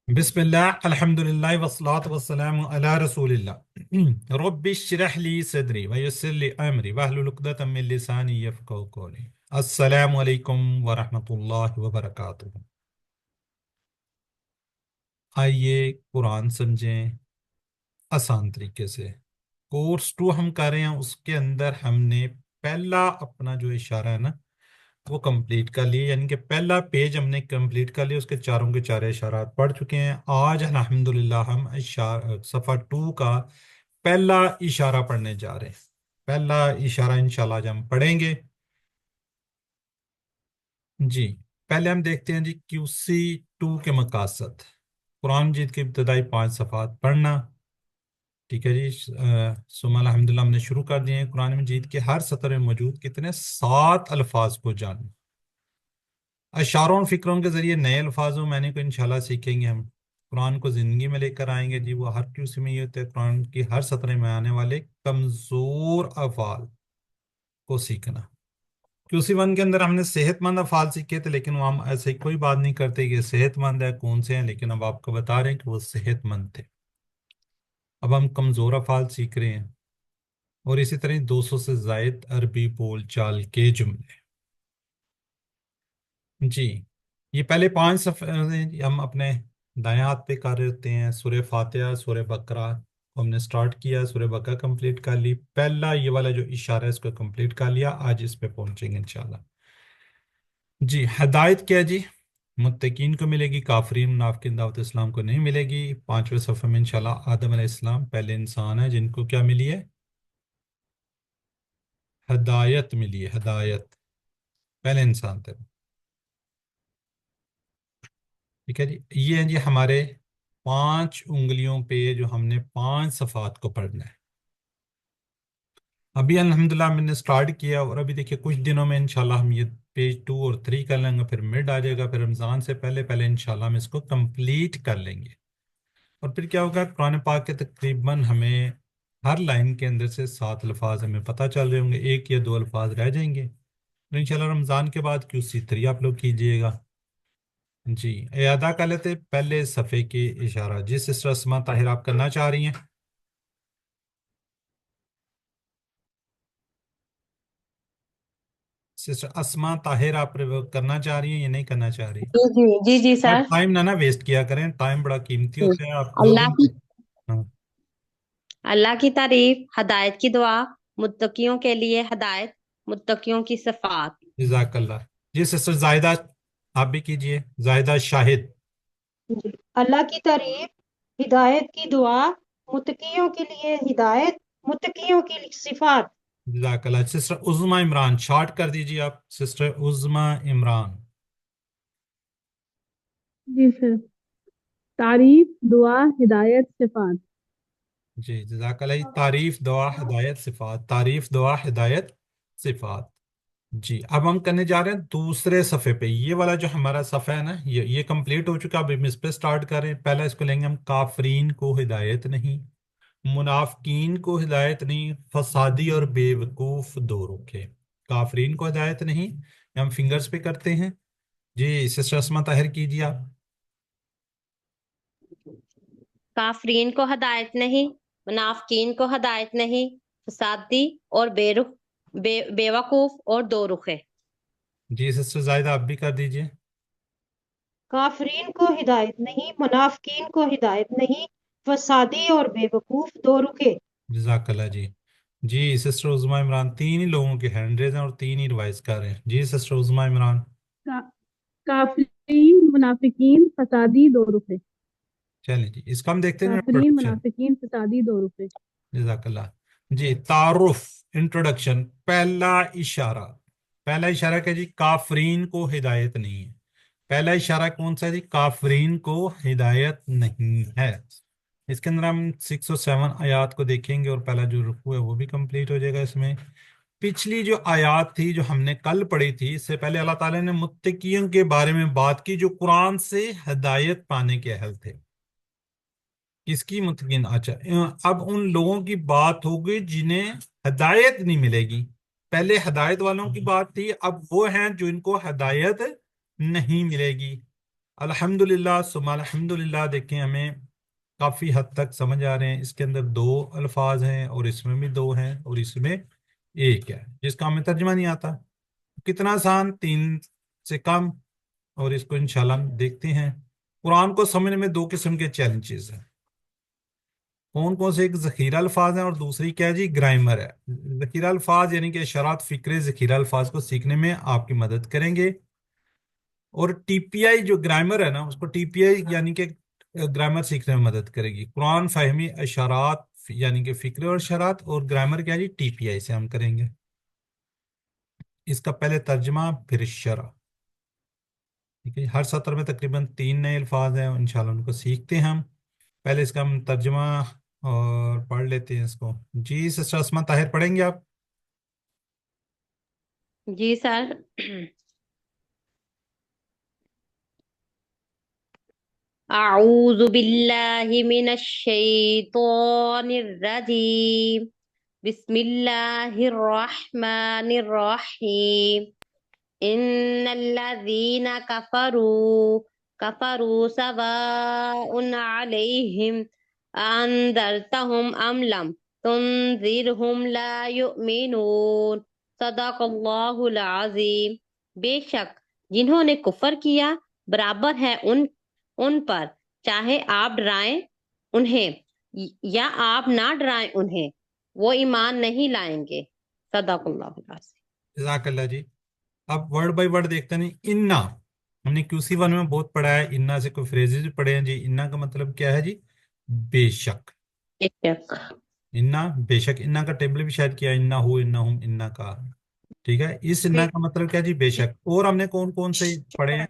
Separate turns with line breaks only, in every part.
बिस्मिल्लाह अल्हम्दुलिल्लाह वस्सलातु वस्सलामु अला रसूलिल्लाह रब्बि इश्रह ली सदरी व यस्सिर ली अमरी वहलुल उक़दतम मिन लिसानी यफ़क़हू क़ौली। अस्सलामु अलैकुम व रहमतुल्लाहि व बरकातुहू। आइए कुरान समझें आसान तरीके से। कोर्स 2 हम कर रहे हैं, उसके अंदर हमने पहला अपना जो इशारा है ना वो कंप्लीट कर लिए, यानी कि पहला पेज हमने कंप्लीट कर लिया, उसके चारों के चार इशारात पढ़ चुके हैं। आज अल्हम्दुलिल्लाह हम सफ़ा 2 का पहला इशारा पढ़ने जा रहे हैं। पहला इशारा इंशाल्लाह आज हम पढ़ेंगे जी। पहले हम देखते हैं जी QC 2 के मकासद। कुरान मजीद के इब्तदाई 5 सफ़ात पढ़ना। ठीक है जी। सुमा अल्हम्दुलिल्लाह हमने शुरू कर दिए हैं। कुरान मजीद के हर सतर में मौजूद कितने 7 अल्फाज को जानना। अशारों और फिक्रों के जरिए नए अल्फाजों मैंने को इंशाल्लाह सीखेंगे हम। कुरान को जिंदगी में लेकर आएंगे जी। वो हर क्यूसी में ये होता है, कुरान की हर सतरे में आने वाले कमजोर अफाल को सीखना। QC 1 के अंदर हमने सेहतमंद अफाल सीखे थे, लेकिन वो हम ऐसे ही कोई बात नहीं करते कि सेहतमंद है कौन से हैं, लेकिन अब आपको बता रहे हैं कि वो सेहतमंद थे। अब हम कमजोर अफाल सीख रहे हैं। और इसी तरह 200 से जायद अरबी बोल चाल के जुमले जी। ये पहले 5 सफ़े हम अपने दाएं हाथ पे कर रहे होते हैं। सूरह फातिहा सूरह बकरा को हमने स्टार्ट किया, सूरह बकरा कंप्लीट कर ली। पहला ये वाला जो इशारा है इसको कंप्लीट कर लिया। आज इस पे पहुंचेंगे इंशाल्लाह जी। हदायत क्या है जी? मुत्तकीन को मिलेगी, काफरीन मुनाफिकीन दावत इस्लाम को नहीं मिलेगी। 5वें सफ़े में इंशाल्लाह आदम अलैहिस्सलाम पहले इंसान है जिनको क्या मिली है? हदायत मिली है। हदायत पहले इंसान थे। ठीक है जी। ये है जी हमारे 5 उंगलियों पे जो हमने 5 सफ़ात को पढ़ना है। अभी अल्हम्दुलिल्लाह मैंने स्टार्ट किया और अभी देखिए कुछ दिनों में इंशाल्लाह हम ये पेज 2 और 3 कर लेंगे, फिर मिड आ जाएगा, फिर रमज़ान से पहले पहले इंशाल्लाह हम इसको कंप्लीट कर लेंगे। और फिर क्या होगा, कुरान पाक के तकरीबन हमें हर लाइन के अंदर से 7 अल्फाज हमें पता चल रहे होंगे, 1 या 2 अल्फाज रह जाएंगे। तो इंशाल्लाह रमज़ान के बाद QC 3 आप लोग कीजिएगा जी। अदा कर लेते पहले सफ़े के इशारा। जिस सिस्टर अस्मा ताहिर आप करना चाह रही हैं, सिस्टर अस्मा ताहिर आप करना चाह रही हैं या नहीं करना चाह रही?
जी जी जी जी
हाँ,
सर।
टाइम ना ना वेस्ट किया करें, टाइम बड़ा कीमती
जी।
होता है। आप दो
अल्लाह
दिन
की
हाँ।
अल्लाह की तारीफ, हदायत की दुआ, मुत्तकियों के लिए हदायत, मुत्तकियों की सिफात।
जज़ाकल्लाह। जी सिस्टर जायदा आप भी कीजिए। जायदा शाहिद।
जी। अल्लाह की तारीफ, हिदायत की दुआ, मुत्तकियों के लिए हिदायत, मुत्तकियों की सिफात।
जज़ाकल्लाह। सिस्टर उज़मा इमरान शार्ट कर दीजिए आप। सिस्टर उज़मा इमरान।
जी सर। तारीफ, दुआ, हिदायत, सिफात।
जी जज़ाकल्लाह। तारीफ दुआ हिदायत सिफात। तारीफ दुआ हिदायत सिफात। जी अब हम करने जा रहे हैं दूसरे सफ़े पे। ये वाला जो हमारा सफ़ा है ना, ये कंप्लीट हो चुका। अब हम इस पे स्टार्ट कर रहे हैं। पहला इसको लेंगे हम। काफरीन को हिदायत नहीं, मुनाफकीन को हिदायत नहीं, फसादी और बेवकूफ दो रुखे। काफरीन को हिदायत नहीं, ये हम फिंगर्स पे करते हैं जी। सिस्टर अस्मा ताहिर कीजिए आप।
काफरीन को हदायत नहीं, मुनाफकीन को हदायत नहीं, फसादी और बेवकूफ और दो रुखे।
जी सिस्टर जायदा आप भी कर दीजिए।
काफरीन को हिदायत नहीं, मुनाफकीन को हिदायत नहीं, फसादी और बेवकूफ दो रुखे।
जजाकल्ला जी। जी सिस्टर उज़मा इमरान। 3 ही लोगों के हैंड रेज हैं और 3 ही रिवाइज कर रहे हैं जी। सिस्टर उज़मा इमरान।
का, काफरीन, मुनाफिकीन, फसादी, दो रुपए।
चलिए जी, इसका हम देखते हैं
काफरीन,
इंट्रोडक्शन।
मुनाफिकीन, फसादी, दो रुपए।
जजाकल्ला जी। तारुफ इंट्रोडक्शन। पहला इशारा। पहला इशारा क्या जी? काफरीन को हिदायत नहीं है। पहला इशारा कौन सा है जी? काफरीन को हिदायत नहीं है। इसके अंदर हम 6 और 7 आयात को देखेंगे और पहला जो रुकू है वो भी कंप्लीट हो जाएगा इसमें। पिछली जो आयात थी जो हमने कल पढ़ी थी, इससे पहले अल्लाह ताला ने मुत्तकीयों के बारे में बात की जो कुरान से हिदायत पाने के अहल थे। किसकी? मुत्तकीन। अच्छा, अब उन लोगों की बात हो गई जिन्हें हिदायत नहीं मिलेगी। पहले हिदायत वालों की बात थी, अब वो हैं जो इनको हिदायत नहीं मिलेगी। अल्हम्दुलिल्लाह सुम्मा अल्हम्दुलिल्लाह देखें हमें काफ़ी हद तक समझ आ रहे हैं। इसके अंदर दो अल्फाज हैं और इसमें भी दो हैं और इसमें एक है जिसका हमें तर्जुमा नहीं आता। कितना आसान, तीन से कम। और इसको इंशाल्लाह हम देखते हैं। कुरान को समझने में दो किस्म के चैलेंजेस हैं। कौन कौन से? एक जखीरा अल्फाज है और दूसरी क्या है जी, ग्रामर है। जखीरा अल्फाज यानी कि इशारात फिक्रे जखीरा अल्फाज को सीखने में आपकी मदद करेंगे। और टीपीआई जो ग्रामर है ना, उसको टीपीआई यानी कि ग्रामर सीखने में मदद करेगी। कुरान फहमी इशारात यानी कि फिक्रे और इशारात, और ग्रामर क्या है जी, टीपीआई से हम करेंगे। इसका पहले तर्जमा फिर शरह। ठीक है, हर सत्र में तकरीबन तीन नए अल्फाज हैं, इंशाल्लाह उनको सीखते हैं हम। पहले इसका हम तर्जमा और पढ़ लेते हैं इसको। जी सिस्टर असमा ताहिर, पढ़ेंगे आप?
जी सर। अऊज़ु बिल्लाहि मिनश शैतानिर रजीम। बिस्मिल्लाहिर रहमानिर रहीम। इन्नल्लज़ीना कफरू सवाउन अलैहिम अंदरतहुम अम लम तुनज़िरहुम ला युमिनून। सदक़ल्लाहुल अज़ीम। बेशक जिन्होंने कुफर किया बराबर है उन पर, चाहे आप डराएं उन्हें या आप ना डराएं उन्हें, वो ईमान नहीं लाएंगे। सदक़ल्लाहुल अज़ीम।
जज़ाकल्लाह जी। अब वर्ड बाय वर्ड देखते नहीं। इन्ना हमने क्यूसी वन में बहुत पढ़ा है। इन्ना से कोई फ्रेजेस भी पढ़े हैं जी। इन्ना का मतलब क्या है जी, बेशक।
बेशक।
इन्ना बेशक, इन्ना का टेबल भी शायद किया, इन्ना हो इन्ना हम इन्ना का। ठीक है, इस इन्ना का मतलब क्या जी, बेशक। और हमने कौन कौन से पढ़े हैं?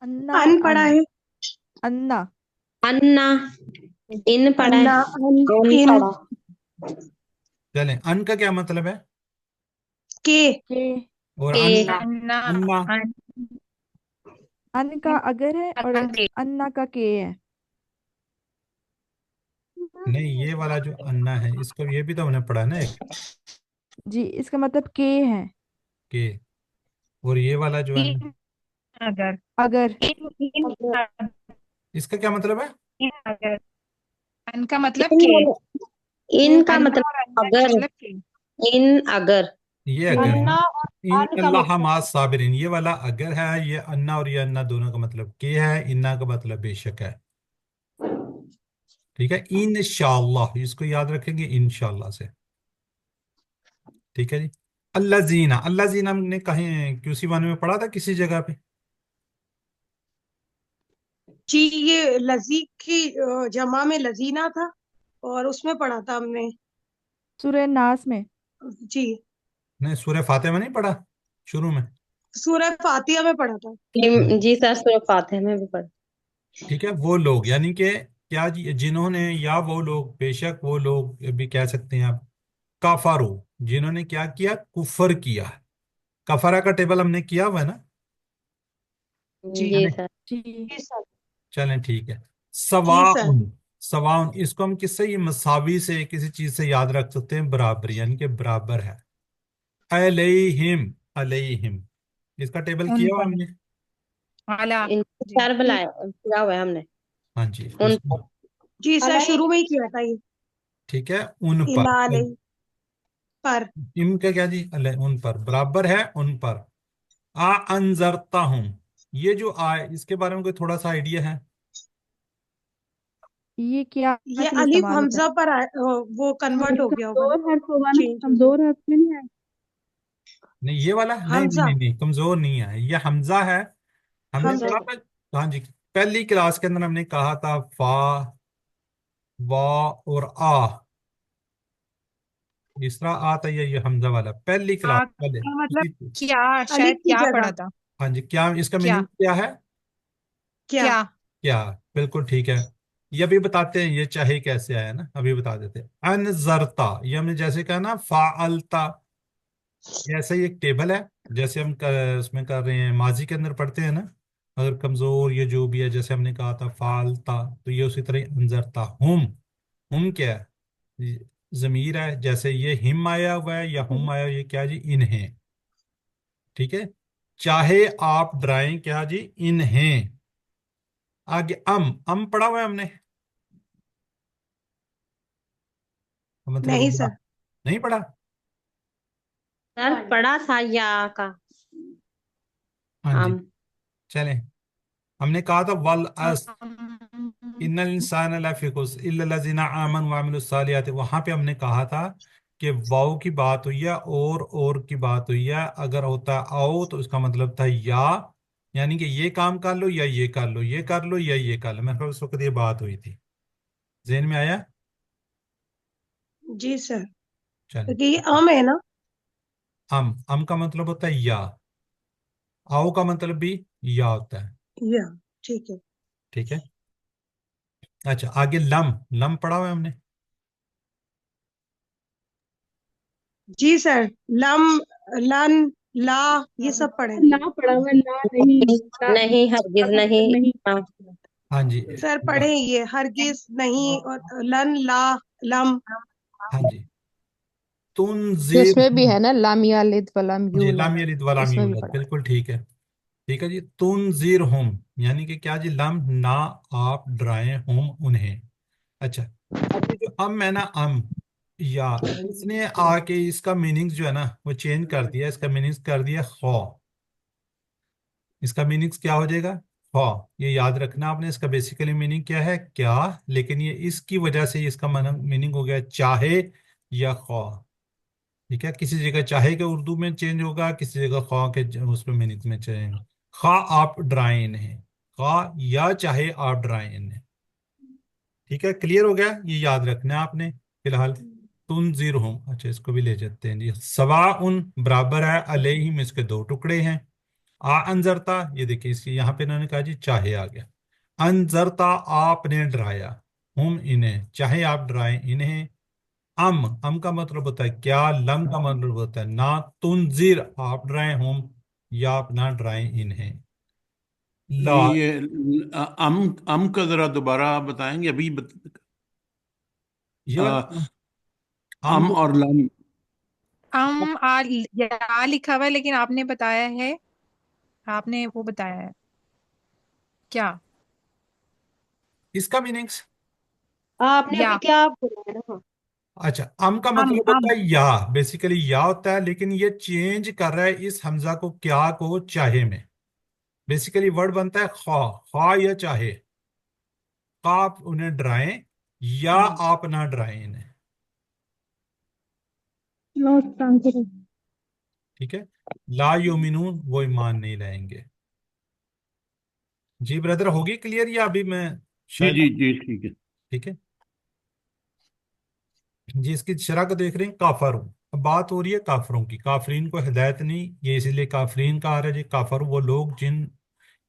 अन्ना
अन
और
पढ़ा
अन।
है।
अन्ना।
अन्ना। इन पढ़ा है।
अन्ना अन
अन
इन
पढ़ा।
चलें, अन का क्या मतलब है?
के
के।
और
के।
अन्ना?
अन्ना
अन्ना
अन
अन का अगर है और
के
अन्ना का के है।
नहीं, ये वाला जो अन्ना है इसको ये भी तो हमने पढ़ा ना एक,
जी इसका मतलब के है।
के। और ये वाला जो है
इन अगर
अगर।
इन अगर
इसका क्या मतलब है?
इन अगर अन का मतलब
इन
के।
इन का
अन्ना
मतलब
और अन्ना का
अगर।
मतलब के।
इन अगर।
ये
के
अगर है ना।
अन्ना और
इन
अन का
अल्लाह
मतलब
मा साबिरीन, ये वाला अगर है। ये अन्ना और ये अन्ना दोनों का मतलब के है। इन्ना का मतलब बेशक है। ठीक है, इंशाअल्लाह इसको याद रखेंगे, इंशाअल्लाह से। ठीक है जी। अल्लाह जीना, अल्लाह जीना हमने कहीं क्यूसी वन में पढ़ा था किसी जगह पे?
जी ये लजी की जमा में लजीना था और उसमें पढ़ा था हमने।
सूरह नास में।
जी
नहीं, सूरह फातिहा में नहीं पढ़ा शुरू में?
सूरह फातिहा में पढ़ा था।
हाँ।
जी सर, सूरह फातिहा में भी पढ़ा।
ठीक है, वो लोग यानी कि क्या जी, जिन्होंने, या वो लोग, बेशक वो लोग भी कह सकते हैं आप। काफारू, जिन्होंने क्या किया, कुफर किया। कफरा का टेबल हमने किया हुआ है ना?
जी
जी
यानी
सर।
जी।
जी सर।
चलें ठीक है।
जी सर।
सवाउन, सवाउन इसको हम किससे, ये मसावी से किसी चीज से याद रख सकते हैं, बराबर यानी कि बराबर है। अलैहिम, अलैहिम इसका टेबल
उन
किया हुआ
पर
हमने।
आला।
इन
जी
चार बुलाया किया हुआ है हमने।
हाँ जी,
उन
उसमें।
पर।
जी सर
अलाई
शुरू में ही किया था ये।
ठीक है, उन पर।
इला अलई पर।
इम का क्या जी, उन पर बराबर है, उन पर। आ अनजरता हूं, ये जो आ है, इसके बारे में कोई थोड़ा सा आइडिया है?
ये क्या
ये
के लिए
अलिफ
इस्तेमाल होता है?
हमजा पर वो कन्वर्ट हो गया होगा ना।
कमजोर हर्फ होगा ना,
चेंज हो गया।
कमजोर हर्फ में नहीं आया।
नहीं, ये वाला नहीं नहीं
हमजा
नहीं नहीं, कमजोर नहीं है, ये हमजा है। हमने
हमजा।
पढ़ा था। हाँ जी, पहली क्लास के अंदर हमने कहा था फा, वा और आ। इस तरह आता है ये हमजा वाला, पहली क्लास
आ
पहले
का मतलब
इसी।
क्या,
अलिफ
शायद
की
क्या
जगह
पढ़ा था।
हाँ जी, क्या इसका
क्या
मीनिंग क्या है?
क्या।
क्या
क्या, बिल्कुल ठीक है। ये अभी बताते हैं ये चाहे कैसे आया ना, अभी बता देते हैं। अनजरता, ये हमने जैसे कहा ना फाअलता, ये ऐसा ही एक टेबल है। जैसे हम उसमें कर रहे हैं, माजी के अंदर पढ़ते हैं ना। अगर कमजोर ये जो भी है, जैसे हमने कहा था फालता, तो ये उसी तरह अनजरता हम क्या है? जमीर है। जैसे ये हिम आया हुआ है या हम आया हुआ है, ये क्या है जी, इन्हें। ठीक है। चाहे आप डराएं क्या जी इन्हें। आगे अम पढ़ा हुआ है हमने, मतलब
नहीं
या,
सर।
नहीं पढ़ा।
सर पढ़ा था या का
हाँ जी,
आम।
चलें। हमने कहा था वल अस इन्नल इंसान लफी खुस्र इल्ला लजीना आमन व अमिलुस सालिहात, वहां पे हमने कहा था कि वाव की बात हुई है और की बात हुई है। अगर होता आओ तो उसका मतलब था या, यानी कि ये काम कर लो या ये कर लो, ये कर लो या ये कर लो। मैं उस वक्त ये बात हुई थी, ज़हन में आया।
जी सर,
चलें।
क्योंकि ये अम है ना।
अम का मतलब होता है या, आओ का मतलब भी या होता है।
या, ठीक है।
ठीक है। अच्छा, आगे लम, लम पढ़ा हुआ है हमने।
जी सर, लम, लन, ला, ये सब पढ़े।
ला पड़ा हुआ है, ला नहीं। ला,
नहीं,
ला
हरगिज
का
नहीं।
मतलब नहीं।
हाँ,
हाँ जी।
सर पढ़े ये हरगिज नहीं, और लन, ला, लम।
हाँ जी। तुनजीर,
इसमें भी है ना, लाम यालिद वलम
जी
यूलद।
लाम यलिद वलाम
इसमें भी
यूलद,
पढ़ा।
बिल्कुल ठीक है। ठीक है जी। तुनजीर हम, यानी कि क्या जी, लम ना आप डराएं हम उन्हें। अच्छा, अब ये जो अम है ना, अम या, इसने आके इसका मीनिंग जो है ना वो चेंज कर दिया। इसका मीनिंग कर दिया खौ। इसका मीनिंग क्या हो जाएगा, खौ। ये याद रखना आपने, इसका बेसिकली मीनिंग क्या है, क्या, लेकिन ये इसकी वजह से इसका मीनिंग हो गया चाहे या खौ। ठीक है, किसी जगह चाहे के उर्दू में चेंज होगा, किसी जगह खा के उसमें मीनिंग में चेंज। खा आप डराएं इन्हें, खा या चाहे आप डराएं इन्हें। ठीक है, क्लियर हो गया, ये याद रखना है आपने फिलहाल। तुनजीर हम, अच्छा इसको भी ले जाते हैं जी। सवा उन बराबर है, अलैहिम इसके दो टुकड़े हैं। आ अंजरता, ये देखिए इसके यहाँ पे इन्होंने कहा जी चाहे आ गया। अंजरता आपने डराया, हम इन्हें, चाहे आप डराएं इन्हें। अम का मतलब होता है क्या, लम का मतलब होता है ना। तुनजीर आप डराए हम या आप ना डराएं इन्हें। ला,
ये अम का जरा दोबारा बताएंगे अभी
ये
अ,
वाला अम
अम और लम।
या लिखा हुआ है, लेकिन आपने बताया है, आपने वो बताया है क्या?
इसका मीनिंग्स।
आपने
या
अभी क्या बोला है ना।
अच्छा, अम का
अम
मतलब होता
अम
है या, बेसिकली या होता है, लेकिन ये चेंज कर रहा है इस हमजा को, क्या को चाहे में। बेसिकली वर्ड बनता है खा, खा या चाहे। खा आप उन्हें डराएं या आप ना डराएं इन्हें।
No transfer.
ठीक है। ला युमिनून, वो ईमान नहीं लाएंगे। जी ब्रदर, होगी क्लियर या अभी मैं
जी
शायद।
जी जी, ठीक है।
ठीक है जी। इसकी शरह को देख रहे हैं, काफर। अब बात हो रही है काफरों की, काफरीन को हिदायत नहीं, ये इसलिए काफरीन कहा रहा है जी। काफर वो लोग जिन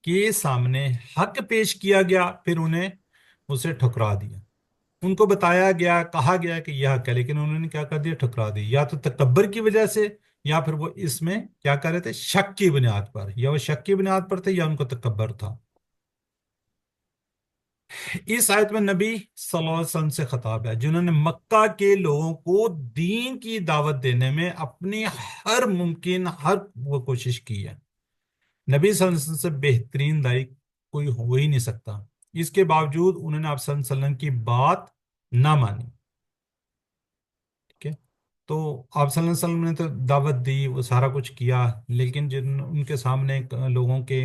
के सामने हक पेश किया गया, फिर उन्हें उसे ठुकरा दिया। उनको बताया गया, कहा गया कि यह हक है, लेकिन उन्होंने क्या कर दिया, ठुकरा दी। या तो तकब्बर की वजह से, या फिर वो इसमें क्या कर रहे थे, शक की बुनियाद पर, या वो शक की बुनियाद पर थे या उनको तकब्बर था। इस आयत में नबी सल्लल्लाहु अलैहि वसल्लम से खिताब है, जिन्होंने मक्का के लोगों को दीन की दावत देने में अपनी हर मुमकिन हर वो कोशिश की है। नबी सल्लल्लाहु अलैहि वसल्लम से बेहतरीन दाई कोई हो ही नहीं सकता। इसके बावजूद उन्होंने आप सल्लल्लाहु अलैहि वसल्लम की बात ना मानी। ठीक है। तो आप सल्लल्लाहु अलैहि वसल्लम ने तो दावत दी, वो सारा कुछ किया, लेकिन जिन उनके सामने लोगों के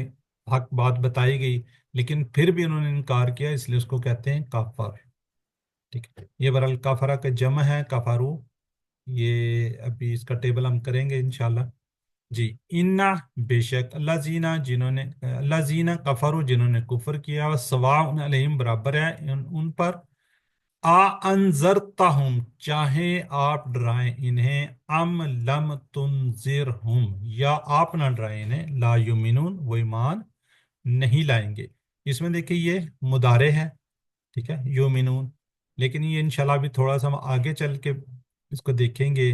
हक बात बताई गई, लेकिन फिर भी उन्होंने इनकार किया, इसलिए उसको कहते हैं काफर। ठीक है, ये बहरहाल काफरा का जम है, काफारू। ये अभी इसका टेबल हम करेंगे इंशाल्लाह। जी। इन्ना, बेशक, लजीना जिन्होंने, लजीना कफरू जिन्होंने कुफर किया, सवाउन अलैहिम बराबर है उन पर। आ अनजरतहुम, चाहे आप डराएं इन्हें, अम लम तुनजिरहुम, या आप ना डराएं इन्हें, ला युमिनून, वो ईमान नहीं लाएंगे। इसमें देखिए ये मुदारे है, ठीक है, युमिनून। लेकिन ये इंशाल्लाह भी थोड़ा सा हम आगे चल के इसको देखेंगे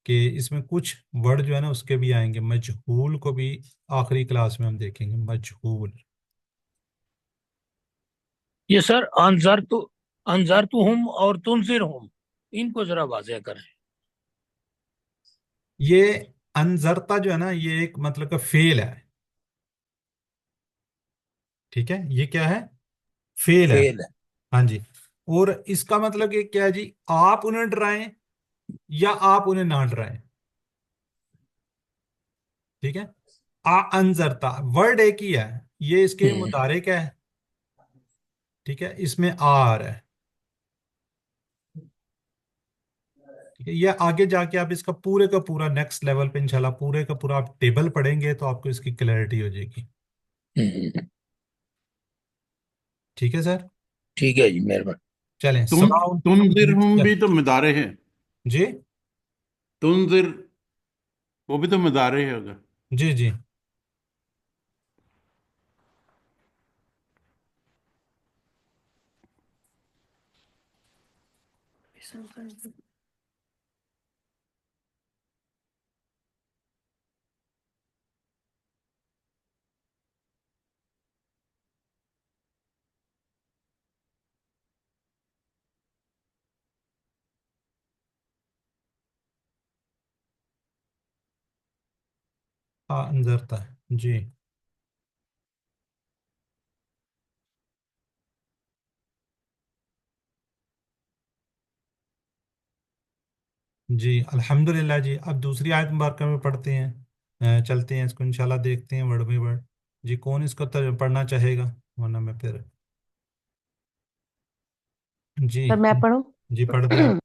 कि इसमें कुछ वर्ड जो है ना उसके भी आएंगे, मजहूल को भी आखिरी क्लास में हम देखेंगे, मजहूल।
ये सर अनजर तो हम और तुनजिर हम, इनको जरा वाज़ेह करें।
ये अनजरता जो है ना, ये एक मतलब का फेल है। ठीक है, ये क्या है? फेल है।
फेल है।
हाँ जी। और इसका मतलब ये क्या है जी? आप उन्हें डराएं या आप उन्हें ना डराएं। ठीक है। अनजरता वर्ड एक ही है, ये इसके
हम्म,
मुतारिक है। ठीक है, इसमें आर है। ठीक है, ये आगे जाके आप इसका पूरे का पूरा नेक्स्ट लेवल पे इंशाल्लाह पूरे का पूरा आप टेबल पढ़ेंगे तो आपको इसकी क्लैरिटी हो जाएगी।
हम्म।
ठीक है सर।
ठीक है जी, मेहरबानी।
चलें
तुम
सलाह।
तुमदिर हम भी तो मदारे हैं।
जी
तुमदिर, वो भी तो मदारे है अगर।
जी जी। अंजरता है जी। जी अल्हम्दुलिल्लाह जी। अब दूसरी आयत मुबारक में पढ़ते हैं। चलते हैं इसको इंशाल्लाह, देखते हैं वर्ड बाई वर्ड। जी कौन इसको पढ़ना चाहेगा, वरना मैं फिर। जी
सर मैं पढ़ूं?
जी पढ़ दें आप।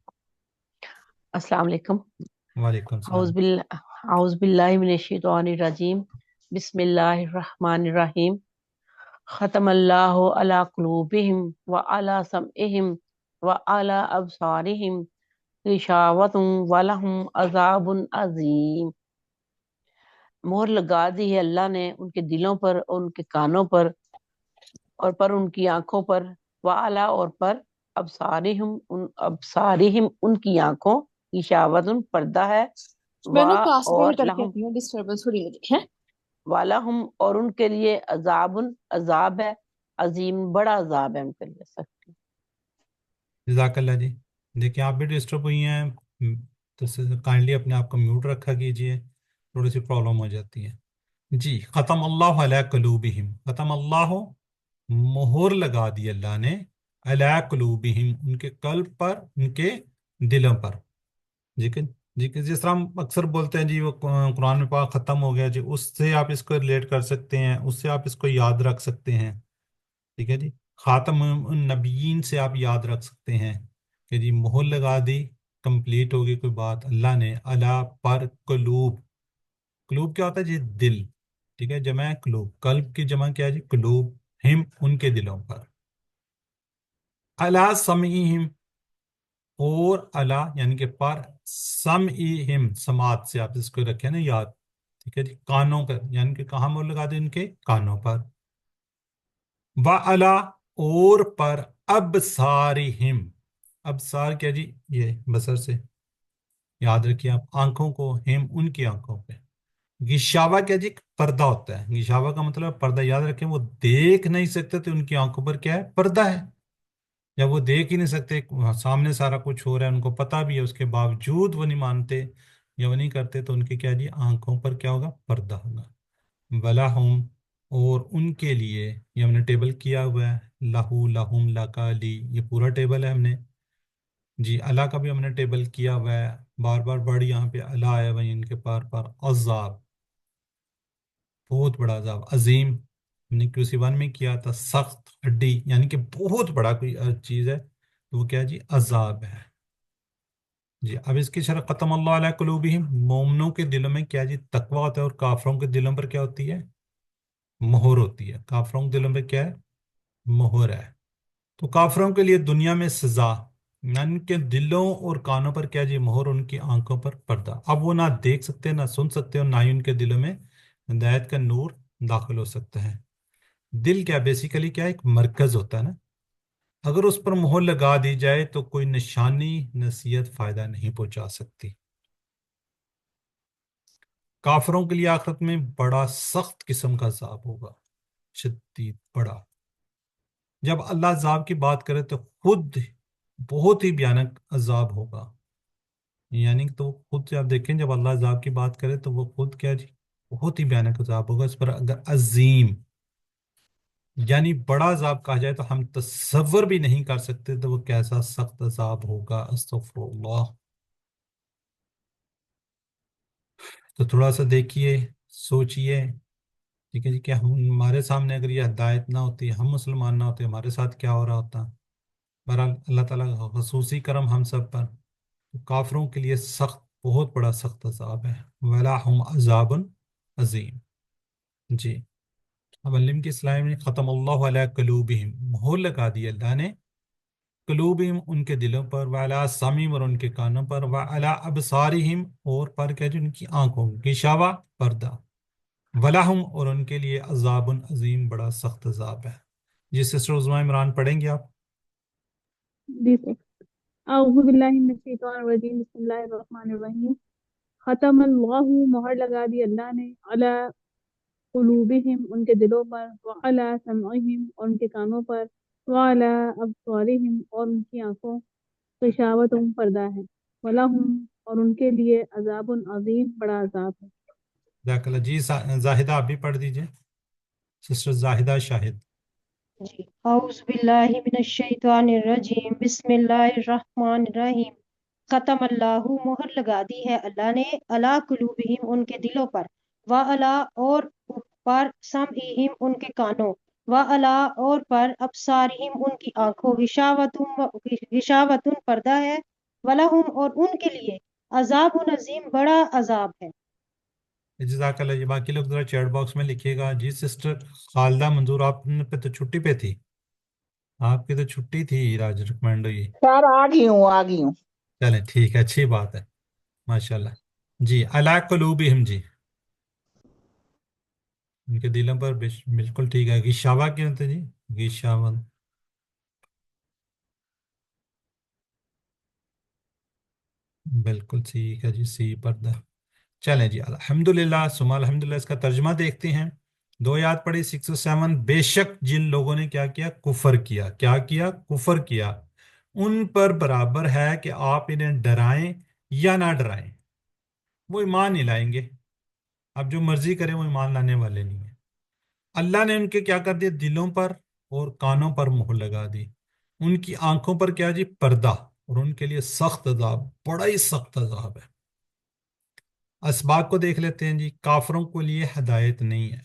अस्सलाम वालेकुम।
वालेकुम सलाम।
औज़ बिल्लाहि मिनश शैतानिर रजीम। बिस्मिल्लाहिर रहमानिर रहीम। ख़तमल्लाहु अला क़ुलूबिहिम व अला समइहिम व अला अबसारिहिम गिशावतुन व लहुम अज़ाबुन अज़ीम। मोहर लगा दी है अल्लाह ने उनके दिलों पर और उनके कानों पर उनकी आंखों पर। व अला और पर अबसारिहिम उनकी आंखों की शावतुन पर्दा है।
मैं
वा
ना क्लास
और
में करके
लहुम
आती हूँ, डिस्टरबेंस हो रही है है।
वाला हम और उनके लिए अजाबुन अजाब है। अजीम बड़ा अजाब है उनके लिए सख्त।
जज़ाकल्लाह जी। देखिए आप भी डिस्टर्ब हुई हैं, तो काइंडली अपने आप को म्यूट रखा कीजिए, थोड़ी सी प्रॉब्लम हो जाती है। जी ख़तम अल्लाहु अला क़ुलूबिहिम, ख़तम अल्लाह मोहर लगा दी अल्लाह ने, अला क़ुलूबिहिम उनके कल्ब पर, उनके दिलों पर। जी जी जिस तरह हम अक्सर बोलते हैं जी वो कुरान में पाक ख़त्म हो गया जी, उससे आप इसको रिलेट कर सकते हैं, उससे आप इसको याद रख सकते हैं। ठीक है जी। खातम नबीयीन से आप याद रख सकते हैं कि जी मोहर लगा दी, कंप्लीट होगी कोई बात, अल्लाह ने अला पर कलूब। कलूब क्या होता है जी? दिल। ठीक है, जमा है कलूब, कल्ब की जमा क्या है जी? कलूब। हिम उनके दिलों पर। अला समीहिम, और अला यानी कि पर, सम ई हिम समात से आप इसको रखें ना याद। ठीक है जी, कानों पर, यानी कि कहाँ मोहर लगा दी? उनके कानों पर। व अला और पर, अब सारी हिम। अब सार क्या जी? ये बसर से याद रखिए आप, आंखों को, हिम उनकी आंखों पे। गिशावा क्या जी? पर्दा होता है। गिशावा का मतलब है पर्दा, याद रखें वो देख नहीं सकते तो उनकी आंखों पर क्या है? पर्दा है। या वो देख ही नहीं सकते, सामने सारा कुछ हो रहा है, उनको पता भी है, उसके बावजूद वो नहीं मानते या वो नहीं करते, तो उनकी क्या जी? आंखों पर क्या होगा? पर्दा होगा। वलाहुम और उनके लिए, ये हमने टेबल किया हुआ है, लहू लहुम लका ली, ये पूरा टेबल है हमने। जी अला का भी हमने टेबल किया हुआ है, बार बार वर्ड यहाँ पे अला आया हुआ है इनके पार पर। अजाब, बहुत बड़ा अजाब। अजीम हमने QC 1 में किया था, सख्त हड्डी, यानी कि बहुत बड़ा कोई चीज़ है, तो वो क्या है जी? अजाब है। जी अब इसकी शरह ख़त्म अल्लाह अला कुलूबिहिम, मोमनों के दिलों में क्या जी? तकवा होता है, और काफरों के दिलों पर क्या होती है? मोहर होती है। काफरों के दिलों में क्या है? मोहर है। तो काफरों के लिए दुनिया में सजा, यानी के दिलों और कानों पर क्या जी? मोहर, उनकी आंखों पर पर्दा। अब वो ना देख सकते, ना सुन सकते, और ना ही उनके दिलों में हिदायत का नूर दाखिल हो सकता है। दिल क्या बेसिकली क्या है? एक मरकज होता है ना, अगर उस पर मोहर लगा दी जाए तो कोई निशानी नसीहत फायदा नहीं पहुंचा सकती। काफरों के लिए आखिरत में बड़ा सख्त किस्म का अजाब होगा, शदीद बड़ा। जब अल्लाह अजाब की बात करे तो खुद बहुत ही भयानक अजाब होगा। यानी कि तो खुद से आप देखें, जब अल्लाह अजाब की बात करे तो वो खुद क्या जी, बहुत ही भयानक अजाब होगा इस पर। अगर अजीम यानी बड़ा अजाब कहा जाए तो हम तसव्वुर भी नहीं कर सकते तो वो कैसा सख्त अजाब होगा। अस्तगफुरुल्लाह। तो थोड़ा सा देखिए, सोचिए, ठीक है जी, क्या हमारे सामने अगर ये हिदायत ना होती, हम मुसलमान ना होते, हमारे साथ क्या हो रहा होता। बहरहाल अल्लाह ताला का खसूसी करम हम सब पर। तो काफिरों के लिए सख्त, बहुत बड़ा सख्त अजाब है। वला हम अजाबन अजीम। जी। अब अल्लीम की इस्लाम ने ख़त्म अल्लाहु अला क़ुलूबिहिम, मोहर लगा दी अल्लाह ने, क़ुलूबिहिम उनके दिलों पर, व अला समीम और उनके कानों पर, व अला अबसारिहिम और पर क्या जो उनकी आंखों, गिशावा पर्दा, वलाहुम और उनके लिए अजाबुन अजीम, बड़ा सख्त अजाब है। जी सिस्टर उज़मा इमरान पढ़ेंगे आप?
जी सर। अऊज़ु बिल्लाहि मिनश शैतानिर रजीम, बिस्मिल्लाहिर रहमानिर रहीम। खतमल्लाहु, मोहर लगा दी अल्लाह ने, अला कुलूबिहिम उनके दिलों पर, व अला समइहिम और उनके कानों पर, व अला अबसारिहिम और उनकी आंखों, गिशावतुन पर्दा है, वलहुम और उनके लिए अजाबुन अजीम, बड़ा अजाब है।
जाकल्ला। जी जाहिदा आप भी पढ़ दीजिए, सिस्टर जाहिदा शाहिद।
जी। औज़ु बिल्लाहि मिनश शैतानिर रजीम, बिस्मिल्लाहिर रहमानिर रहीम। खतमल्लाहु, मोहर लगा दी है अल्लाह ने, अला कुलूबिहिम उनके दिलों पर, व अला और पर, समइहिम उनके कानों, व अला और पर, अबसारिहिम उनकी आंखों, गिशावतुन पर्दा है, वलहुम और उनके लिए अजाबुन अजीम, बड़ा अजाब है।
जज़ाकल्लाह। ये बाकी लोग जरा चैट बॉक्स में लिखिएगा। जी सिस्टर खालदा मंजूर, आप पे तो छुट्टी पे थी, आपकी तो छुट्टी थी आज रिकमेंड हुई।
सर आ गई हूँ, आ गई हूँ।
चलें ठीक है, अच्छी बात है, माशाल्लाह। जी अला कुलूबिहिम, जी उनके दिलों पर, बिल्कुल ठीक है। गिशावा क्या होता है जी? गिशावन, बिल्कुल ठीक है जी, सी पर्दा। चलें जी, अल्हम्दुलिल्लाह सुमा अल्हम्दुलिल्लाह। इसका तर्जुमा देखते हैं। दो याद पढ़ी 6 और 7। बेशक जिन लोगों ने क्या किया, कुफर किया, क्या किया, कुफर किया, उन पर बराबर है कि आप इन्हें डराएं या ना डराएं, वो ईमान नहीं लाएंगे। आप जो मर्जी करें, वो ईमान लाने वाले नहीं है। अल्लाह ने उनके क्या कर दिया, दिलों पर और कानों पर मुहर लगा दी, उनकी आंखों पर क्या जी, पर्दा, और उनके लिए सख्त अजाब, बड़ा ही सख्त अजाब है। असबाब को देख लेते हैं जी। काफरों के लिए हिदायत नहीं है।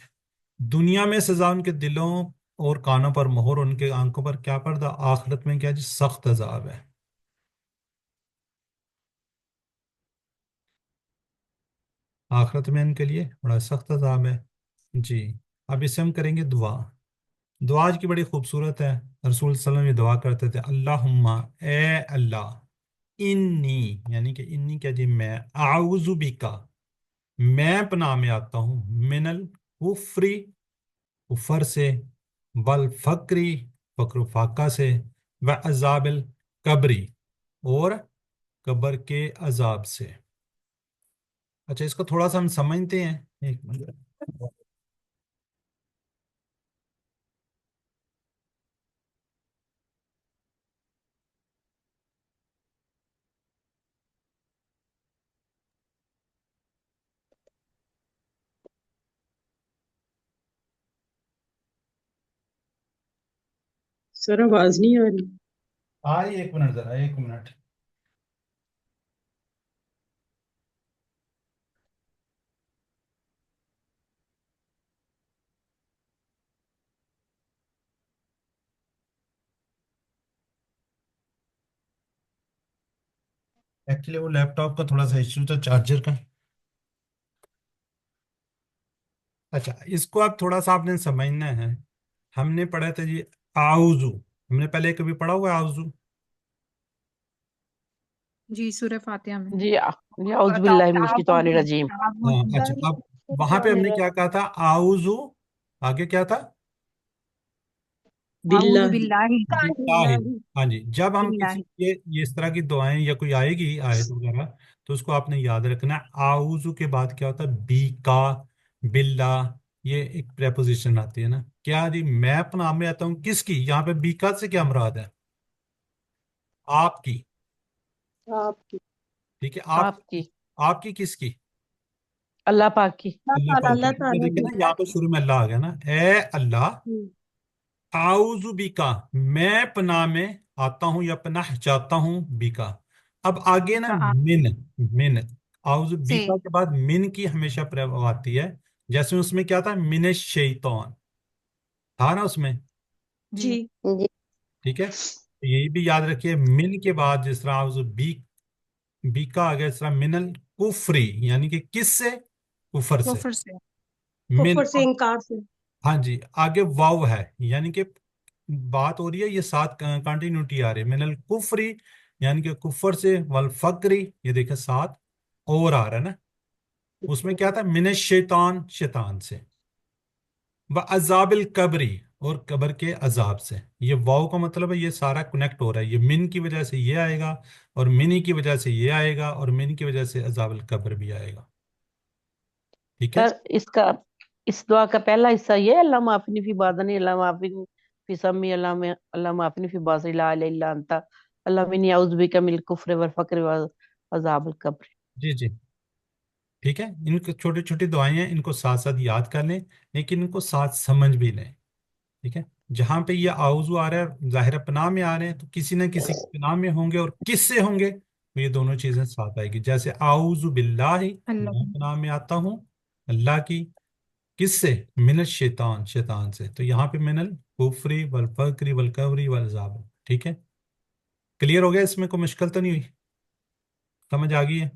दुनिया में सजा उनके दिलों और कानों पर मोहर, उनके आंखों पर क्या पर्दा, आखिरत में क्या जी, सख्त अजाब है। आखिरत में इनके लिए बड़ा सख्त अजाब है। जी। अब इसे हम करेंगे दुआ। दुआ आज की बड़ी खूबसूरत है। रसूल सल्लल्लाहु अलैहि वसल्लम ये दुआ करते थे, अल्लाहुम्मा, ए अल्लाह, इन्नी यानी कि इन्नी क्या जी, मैं, आउज़ु बिका, मैं पनाह में आता हूँ, मिनल कुफ्री, कुफर से, बल फक्री, फक्र फाका से, व अजाबिल कब्री और कब्र के अजाब से। अच्छा, इसको थोड़ा सा हम समझते हैं, एक मिनट।
सर आवाज नहीं आ रही।
एक मिनट जरा, एक मिनट। एक्चुअली वो लैपटॉप का थोड़ा सा इश्यू था, चार्जर का। अच्छा, इसको आप थोड़ा सा आपने समझना है। हमने पढ़ा था जी आउजू, हमने पहले कभी पढ़ा हुआ है आउजू?
जी सूरह फातिहा में।
जी जी औज़ु बिल्लाहि मिनश शैतानिर रजीम।
हाँ अच्छा, अब वहां पे हमने क्या कहा था, आउजू, आगे क्या था,
आऊज़ु
बिल्लाहि
बिल्लाहि
बिल्लाहि। हाँ जी, जब हम किसी
बिल्लाहि।
ये इस तरह की दुआएं या कोई आएगी आयत वगैरह, तो उसको आपने याद रखना है। आउजू के बाद क्या होता है, बी का, बिल्ला, ये एक प्रेपोजिशन आती है ना, क्या जी, मैं अपना में आता हूँ किसकी, यहाँ पे बीका से क्या मुराद है, आपकी।
आपकी।
ठीक है, आप
आपकी,
आपकी किसकी?
अल्लाह पाक की।
अल्लाह पाक
अल्लाह
की। ये
ताला
देखिए
की।
ना, यहाँ पे शुरू में अल्लाह आ गया ना, ए अल्लाह
हम्म,
आउज़ु बिका, मैं पनाह में आता हूँ या पनाह चाहता हूँ बिका। अब आगे ना
तो आप
मिन, मिन, आउज़ु
से
बिका के बाद मिन की हमेशा प्रयोग आती है। जैसे उसमें क्या था, मिन शैतान था ना उसमें,
जी
जी।
जी।
ठीक है। तो यही भी याद रखिए, मिन के बाद जिस तरह आउज़ु बीका आ गया, इस तरह मिनल कुफरी, यानी कि किससे? कुफर से।
कुफर से।
मिन,
कुफर से, इनकार से।
हाँ जी, आगे वाव है, यानी कि बात हो रही है, ये साथ कंटिन्यूटी आ रही है, मिनल कुफरी यानी कि कुफर से, वल फकरी, ये देखिए साथ और आ रहा है ना। उसमें क्या था, मिन शैतान, शैतान से, व अजाबिल कबरी, और कब्र के अजाब से। ये वाव का मतलब है ये सारा कनेक्ट हो रहा है, ये मिन की वजह से ये आएगा, और मिनी की वजह से ये आएगा, और मिन की वजह से अजाबिल कब्र भी आएगा। ठीक है।
सर इसका, इस दुआ का पहला हिस्सा ये है, अल्लाह माफिनी फी बादनी, अल्लाह माफिनी फी सम्मी, अल्लाह माफिनी फी बासरी, ला इलाहा इल्ला अंता, अल्लाह मिन्नी औज़ु बिका मिनल कुफ्रि वल फक्रि व अज़ाबिल कब्र।
जी जी, ठीक है। इनको छोटी छोटी दुआएं हैं, इनको साथ साथ याद कर लें, लेकिन इनको साथ समझ भी लें। ठीक है। जहां पे ये आउजू आ रहा है, जाहिर है पनाह में आ रहे हैं, तो किसी न किसी की पनाह में होंगे, और किससे होंगे, तो ये दोनों चीजें साथ आएगी। जैसे आउजू बिल्लाहि, मैं
अल्लाह।
पनाह में आता हूँ अल्लाह की, किससे? मिनल शैतान, शैतान से। तो यहाँ पे मिनल कुफरी वल फकरी वल कवरी वल जाब। ठीक है, क्लियर हो गया? इसमें कोई मुश्किल तो नहीं हुई? समझ आ गई है?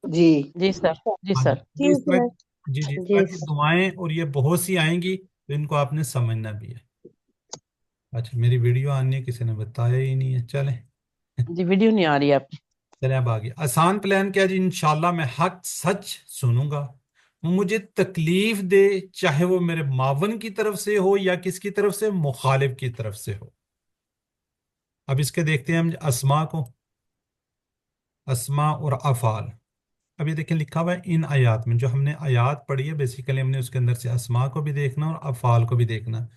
जी।
जी सर, जी
हाँ जी,
सर।
तो इस
ठीक
तरह,
है।
जी जी, इस
जी
तरह की दुआएं और ये बहुत सी आएंगी, तो इनको आपने समझना भी है। अच्छा, मेरी वीडियो आनी है, किसी ने बताया ही नहीं है। चले,
जी वीडियो नहीं आ रही है आपकी।
चले अब आगे। आसान प्लान क्या जी, इंशाल्लाह मैं हक सच सुनूंगा, वो मुझे तकलीफ दे, चाहे वो मेरे मावन की तरफ से हो या किसकी तरफ से, मुखालिफ की तरफ से हो। अब इसके देखते हैं हम अस्मा को, अस्मा और अफाल। अब ये देखें लिखा हुआ है इन आयात में, जो हमने आयात पढ़ी है बेसिकली हमने उसके अंदर से अस्मा को भी देखना और अफाल को भी देखना।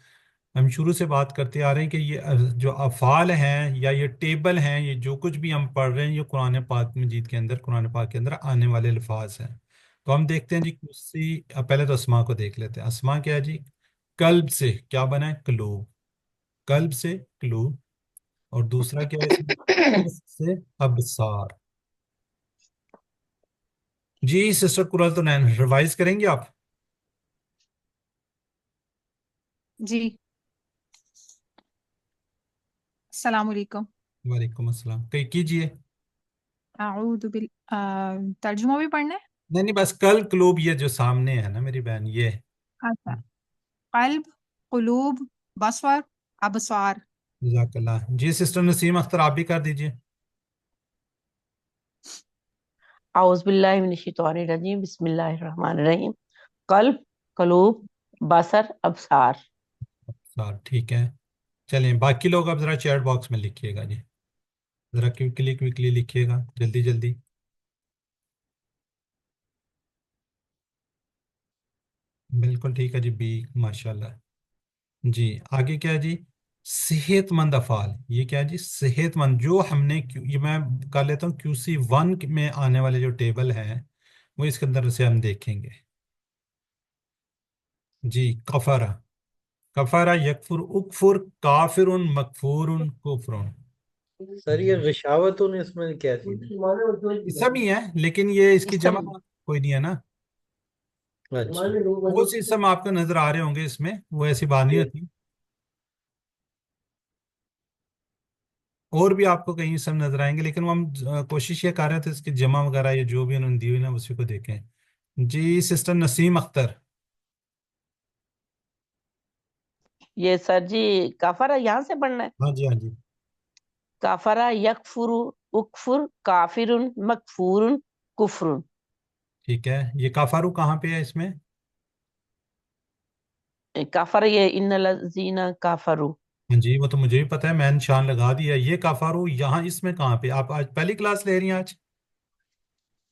हम शुरू से बात करते आ रहे हैं कि ये जो अफाल हैं या ये टेबल हैं, ये जो कुछ भी हम पढ़ रहे हैं, ये कुरान पाक मजीद के अंदर, कुरान पाक के अंदर आने वाले अल्फाज हैं। तो हम देखते हैं जी, कुर्सी, पहले तो अस्मा को देख लेते हैं। अस्मा क्या है जी? कल्ब से क्या बना है? कलूब, कल्ब से कलूब। और दूसरा क्या है इसमें? बस से अबसार। जी सिस्टर कुरान तो नैन रिवाइज करेंगे आप?
जी। अस्सलाम वालेकुम।
वालेकुम अस्सलाम, कहीं कीजिए।
अऊदु बिल तर्जुमा भी पढ़ना है?
नहीं नहीं, बस कल कलूब, ये जो सामने है ना मेरी बहन, ये।
अच्छा। कल्ब, कुलूब, बसर, अबसार।
जज़ाकल्लाह। जी सिस्टर नसीम अख्तर, आप भी कर दीजिए।
औज़ु बिल्लाहि मिनश शैतानिर रजीम, बिस्मिल्लाहिर रहमानिर रहीम। कल्ब, कलूब, बसर, अबसार।
सार, ठीक है। चलें, बाकी लोग अब जरा चैट बॉक्स में लिखिएगा जी, जरा क्विकली क्विकली लिखिएगा, जल्दी जल्दी। बिल्कुल ठीक है जी, बी, माशाल्लाह। जी, आगे क्या है जी? सेहतमंद अफाल, ये क्या है जी? सेहतमंद, जो हमने ये मैं कर लेता हूँ, QC1 में आने वाले जो टेबल हैं, वो इसके अंदर से हम देखेंगे। जी, कफरा, कफरा यकफुर उकफुर काफिरुन मकफूरुन कुफरुन।
सर ये रिशावतुन इसमें क्या चीज
ये सब ही है, लेकिन ये इसकी जमा
इसम,
कोई नहीं है ना।
है? अच्छा।
वो सिस्टम आपको नजर आ रहे होंगे इसमें, वो ऐसी बात नहीं होती। और भी आपको कहीं सब नजर आएंगे, लेकिन वो हम कोशिश ये कर रहे थे इसकी जमा वगैरह ये जो भी उन्होंने दी हुई ना, उसी को देखें। जी सिस्टर नसीम अख्तर।
ये सर जी काफरा यहाँ से पढ़ना है।
हाँ जी, हाँ जी।
काफरा यकफुरु, उकफुर, काफिरुन, मकफूरुन, कुफरुन।
ठीक है, ये काफारू कहाँ पे है इसमें?
काफर ये इन्नलज़ीना काफरू।
हाँ जी, वो तो मुझे भी पता है, मैंने निशान लगा दिया। ये काफारू यहाँ इसमें कहाँ पे? आप आज पहली क्लास ले रही हैं आज?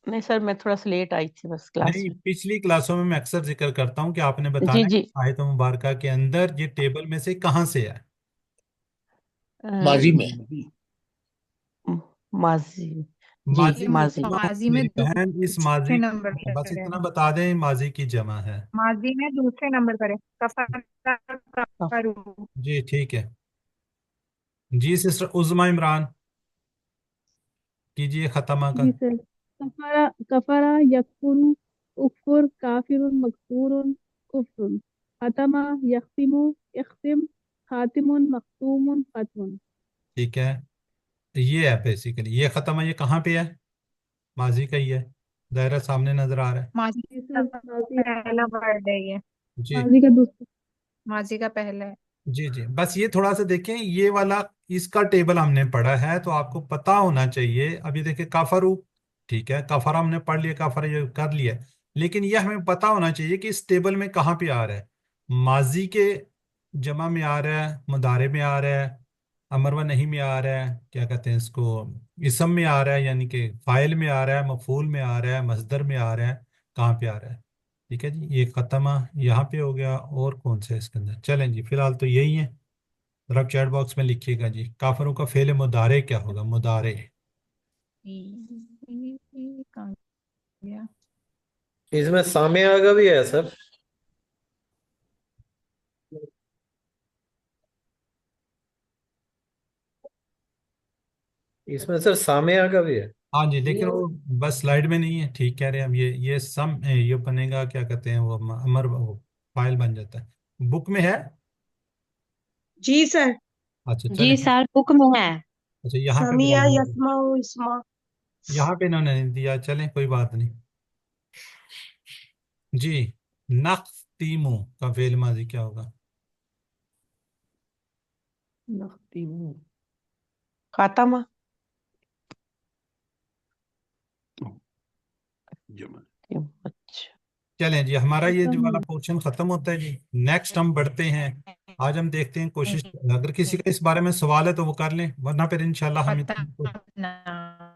नहीं सर, मैं थोड़ा सा लेट आई थी बस क्लास
नहीं,
में।
पिछली क्लासों में मैं अक्सर जिक्र करता हूँ कि आपने
जी
बताना है
जी।
आयत मुबारका के अंदर ये टेबल में से कहाँ से है।
माजी में।
माजी। जी
माजी की
माजी।
जमा है
माजी में
मेरी बहन, इस
दूसरे
माजी
नंबर
बस
पर है।
इतना बता दें माजी की जमा है।
माजी में दूसरे नंबर पर है। कफरा कफरू।
जी ठीक है। जी सिस्टर उज़मा इमरान कीजिए खत्मा का।
जी सर। कफरा कफरा यकफुरु उकफुर काफिरुन मकफूरुन कुफ्रुन खतमा यख्तिमु इख्तिम खातिमुन मख्तूमुन खत्मुन।
ठीक है, ये है बेसिकली, ये खत्म है, ये कहाँ पे है? माजी का ही है, दायरा सामने नजर आ रहा है।
माजी
जी
का
सर माजी
पहला वर्ड है ये।
जी
माजी का दूसरा।
माजी का पहला है।
जी जी, बस ये थोड़ा सा देखें, ये वाला इसका टेबल हमने पढ़ा है तो आपको पता होना चाहिए। अभी देखिए काफरू, ठीक है, काफरा हमने पढ़ लिया, काफरा ये कर लिया, लेकिन ये हमें पता होना चाहिए कि इस टेबल में कहाँ पे आ रहा है। माजी के जमा में आ रहा है, मुदारे में आ रहा है, अमर व नहीं में आ रहा है, क्या कहते हैं इसको, इसम में आ रहा है, यानी कि फाइल में आ रहा है, मफूल में आ रहा है, मसदर में आ रहा है, कहाँ पे आ रहा है। ठीक है जी, ये खत्मा यहाँ पे हो गया। और कौन सा है इसके अंदर? चलें जी, फिलहाल तो यही है। जरा चैट बॉक्स में लिखिएगा जी, काफरों का फेल मुदारे क्या होगा? मुदारे।
कहाँ गया?
इसमें सामया का भी है सर। इसमें सर सामया का भी है।
हाँ जी, लेकिन वो बस स्लाइड में नहीं है, ठीक कह रहे हैं हम। ये सम ये बनेगा, क्या कहते हैं वो, अमर वो फाइल बन जाता है। बुक में है।
जी सर।
अच्छा चलें।
जी सर बुक में है।
अच्छा यहाँ पे
समिया
बोल रहे हैं।
यस्माउ इस्मा।
यहाँ पे इन्होंने नहीं दिया, चलें कोई बात नहीं। जी, नख्तीमु का फेल माजी क्या होगा?
नख्तिमु खातमा।
जमा।
अच्छा।
चलें जी, हमारा ये जो वाला
खत्म।
पोर्शन खत्म होता है जी। नेक्स्ट हम बढ़ते हैं। आज हम देखते हैं, कोशिश, अगर किसी का इस बारे में सवाल है तो वो कर लें, वरना फिर इंशाल्लाह हम इसको।
खतना।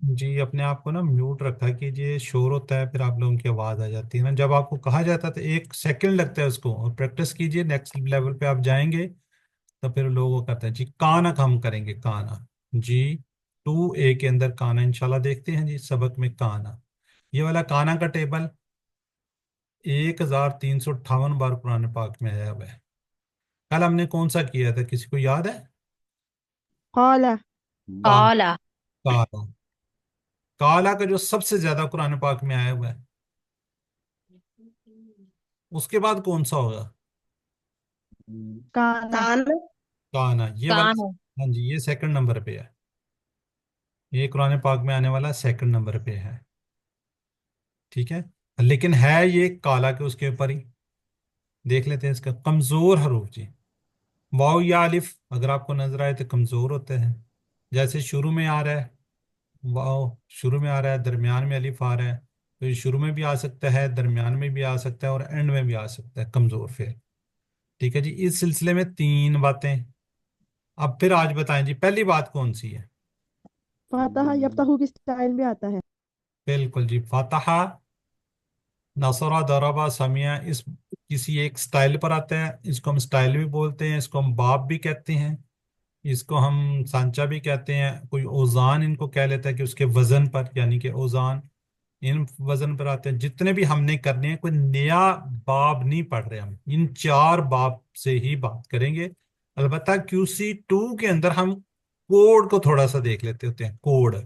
जी अपने आप को ना म्यूट रखा कीजिए, शोर होता है फिर आप लोगों की आवाज़ आ जाती है ना, जब आपको कहा जाता है तो 1 सेकंड लगता है उसको, और प्रैक्टिस कीजिए, नेक्स्ट लेवल पे आप जाएंगे तो फिर लोग वो करते हैं जी। काना का हम करेंगे, काना जी। 2A के अंदर काना इंशाल्लाह देखते हैं जी, सबक में काना। ये वाला काना का टेबल 1358 बार कुरान पाक में आया हुआ है। कल हमने कौन सा किया था, किसी को याद है?
काला
कान
काला।
काला। काला का जो सबसे ज्यादा कुरान पाक में आया हुआ है, उसके बाद कौन सा होगा?
काना
कान।
काना, ये
कान
वाला।
है।
हाँ जी, ये सेकंड नंबर पे है। ये कुरान पाक में आने वाला सेकंड नंबर पे है। ठीक है, लेकिन है ये काला के उसके ऊपर ही। देख लेते हैं इसका कमजोर हरूफ जी। वाव या अलिफ अगर आपको नजर आए तो कमजोर होते हैं। जैसे शुरू में आ रहा है वाव, शुरू में आ रहा है, दरमियान में अलिफ आ रहा है, तो ये शुरू में भी आ सकता है, दरमियान में भी आ सकता है, और एंड में भी आ सकता है कमजोर फेल। ठीक है जी, इस सिलसिले में 3 बातें। अब फिर आज बताएं जी, पहली बात कौन सी है?
फातहा यफ्तहू की स्टाइल में आता है।
बिल्कुल जी, फातहा, नसरा, दरबा, समिया, इस किसी एक स्टाइल पर आता है। इसको हम स्टाइल भी बोलते हैं, इसको हम बाब भी कहते हैं, इसको हम सांचा भी कहते हैं। कोई औजान इनको कह लेता है कि उसके वजन पर, यानी कि औजान इन वजन पर आते हैं। जितने भी हमने करने हैं, कोई नया बाब नहीं पढ़ रहे, हम इन 4 बाब से ही बात करेंगे। अलबत्ता QC2 के अंदर हम कोड को थोड़ा सा देख लेते होते हैं। कोड,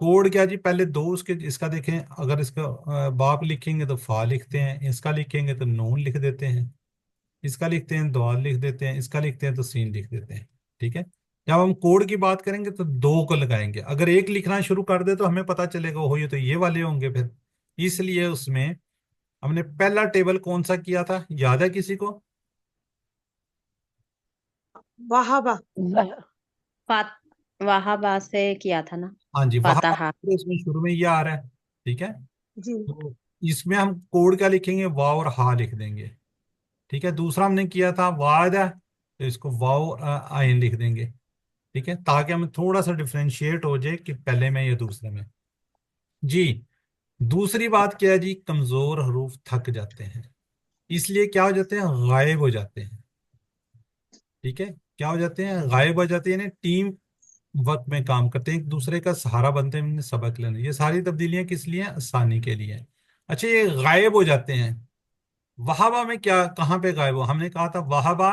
कोड क्या जी? पहले दो उसके, इसका देखें, अगर इसका बाप लिखेंगे तो फा लिखते हैं, इसका लिखेंगे तो नून लिख देते हैं, इसका लिखते हैं दाल लिख देते हैं, इसका लिखते हैं तो सीन लिख देते हैं। ठीक है, जब हम कोड की बात करेंगे तो 2 को लगाएंगे। अगर एक लिखना शुरू कर दे तो हमें पता चलेगा हो ये तो ये वाले होंगे फिर। इसलिए उसमें हमने पहला टेबल कौन सा किया था, याद है किसी को?
वाहबा।
फात वाहबा से किया था ना।
हाँ जी, वहां
फातहा।
इसमें शुरू में ये आ रहा है। ठीक है,
जी।
तो इसमें हम कोड क्या लिखेंगे? वाव और हा लिख देंगे। ठीक है, दूसरा हमने किया था वादा, तो इसको वाव आइन लिख देंगे। ठीक है, ताकि हमें थोड़ा सा डिफ्रेंशिएट हो जाए कि पहले में या दूसरे में। जी, दूसरी बात क्या है जी? कमजोर हरूफ थक जाते हैं। इसलिए क्या हो जाते हैं, गायब हो जाते हैं। ठीक है, क्या हो जाते हैं, गायब हो जाते हैं, यानी टीम वर्क में काम करते हैं, एक दूसरे का सहारा बनते हैं, सबक लेने। ये सारी तब्दीलियां किस लिए हैं, आसानी के लिए हैं। अच्छा, ये गायब हो जाते हैं। वहाबा में क्या, कहाँ पे गायब हो, हमने कहा था वहाबा